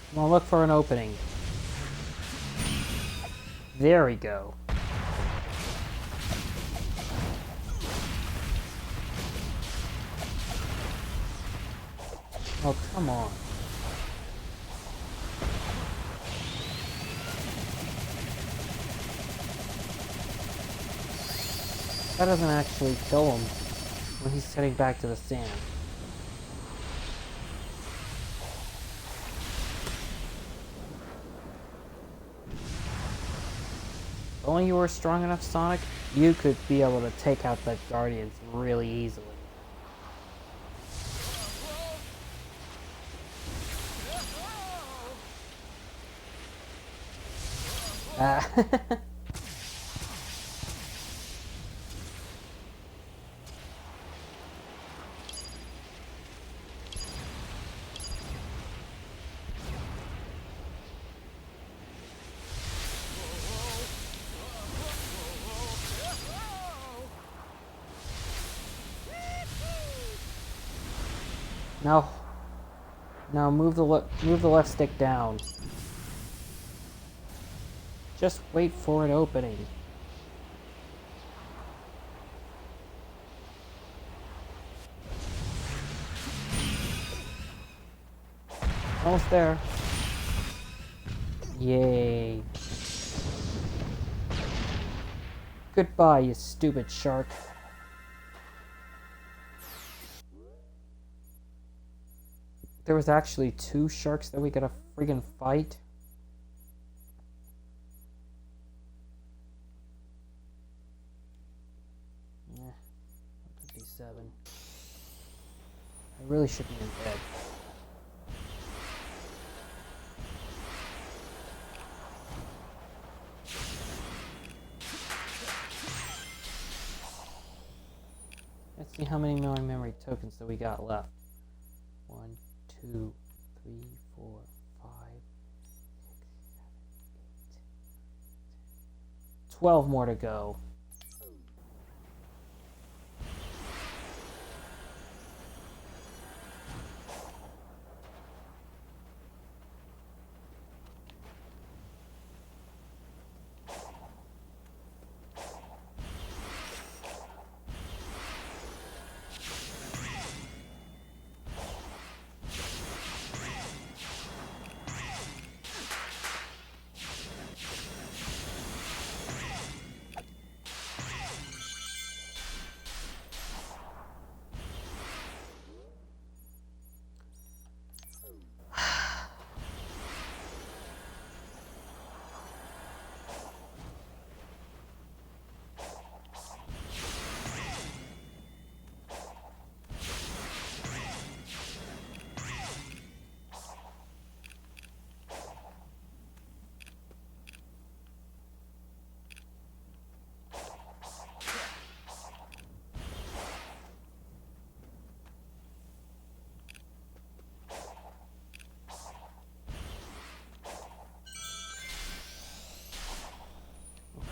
I'm gonna look for an opening. There we go. Oh, come on. That doesn't actually kill him when he's heading back to the sand. If only you were strong enough, Sonic, you could be able to take out the Guardians really easily. Ah. Now, move the left stick down. Just wait for an opening. Almost there. Yay. Goodbye, you stupid shark. There was actually 2 sharks that we gotta friggin' fight. Yeah, 57. I really should be in bed. Let's see how many more memory tokens that we got left. 1, 2, 3, 4, 5, 6, 7, 8. 12 more to go.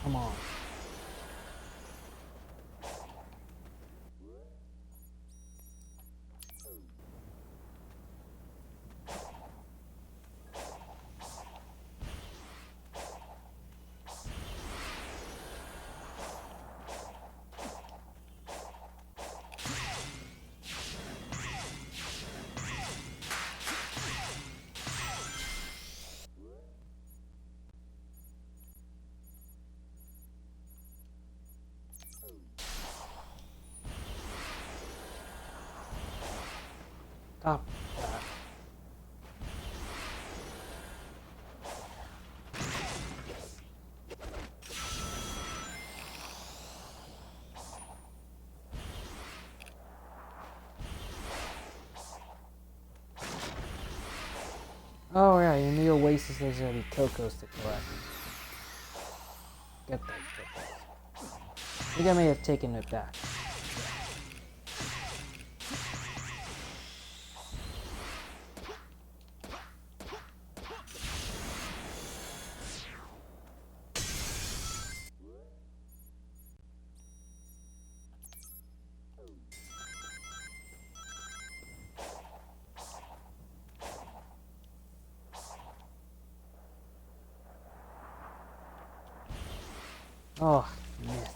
Come on. Stop that. Oh yeah, in the oasis there's gonna be Cocos to collect. Get those Cocos. I think I may have taken it back. Oh, missed.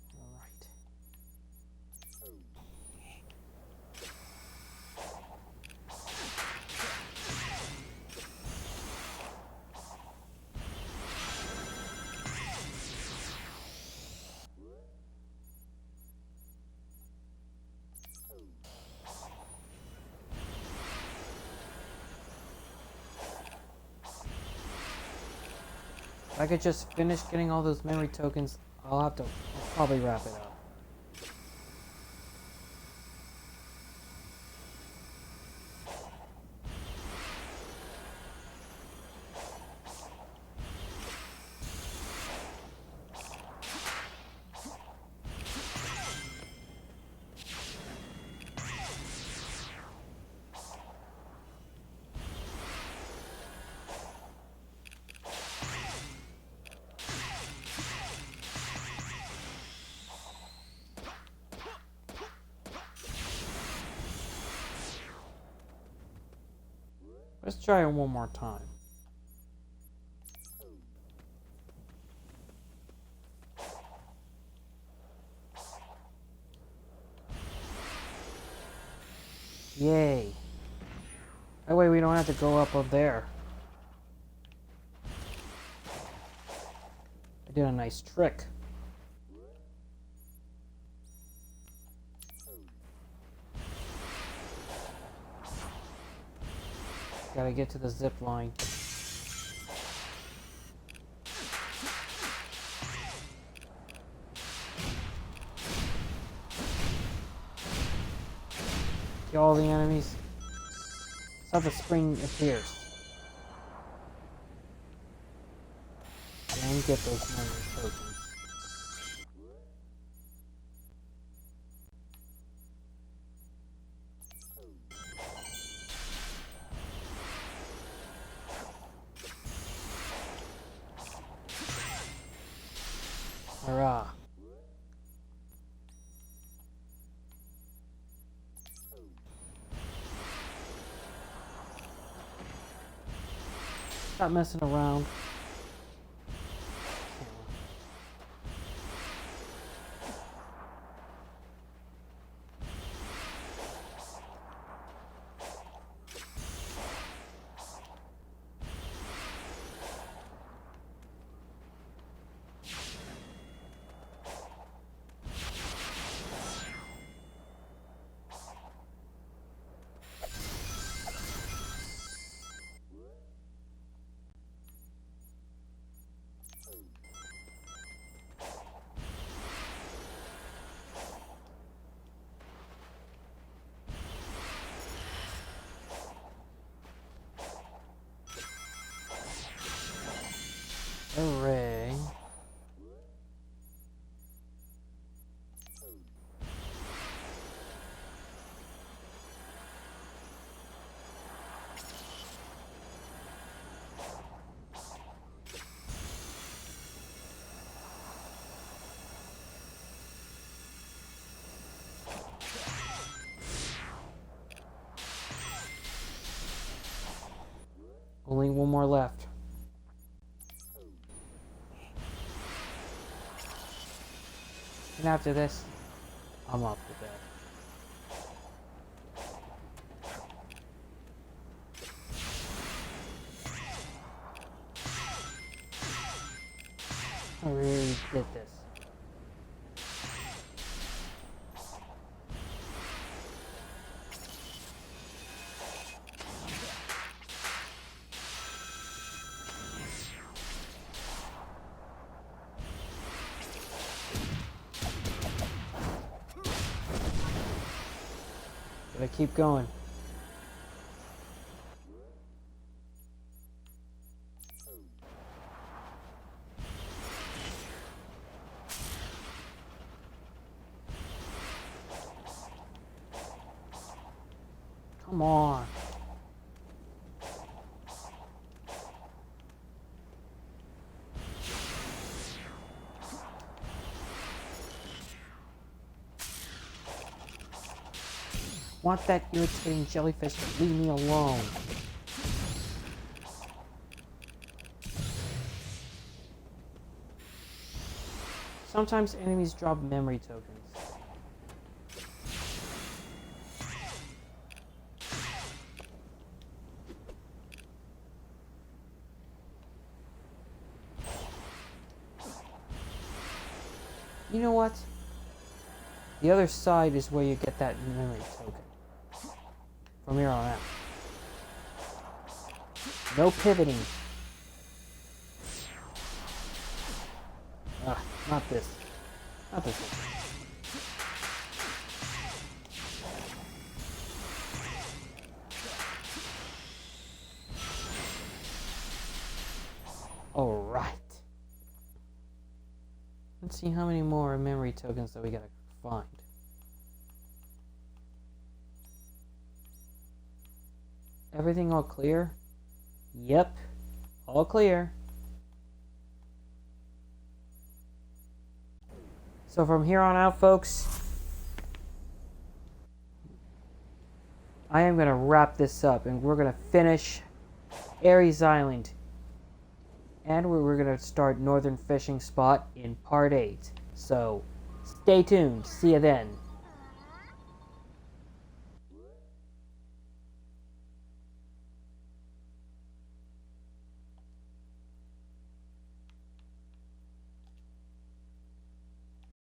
Alright. If I could just finish getting all those memory tokens, I'll probably wrap it up. Let's try it one more time. Yay. That way we don't have to go up there. I did a nice trick. Gotta get to the zip line. Kill all the enemies. That's how the spring appears. And get those memory tokens. Hurrah. Stop messing around. Hooray. Only one more left. And after this, I'm off to bed. I really did this. Gotta keep going. Come on. Want that irritating jellyfish to leave me alone. Sometimes enemies drop memory tokens. You know what? The other side is where you get that memory token. From here on out. No pivoting. Ah, not this. Not this one. Alright. Let's see how many more memory tokens that we gotta find. Everything all clear? Yep. All clear. So from here on out, folks, I am going to wrap this up and we're going to finish Ares Island. And we're going to start Northern Fishing Spot in part 8. So stay tuned. See you then.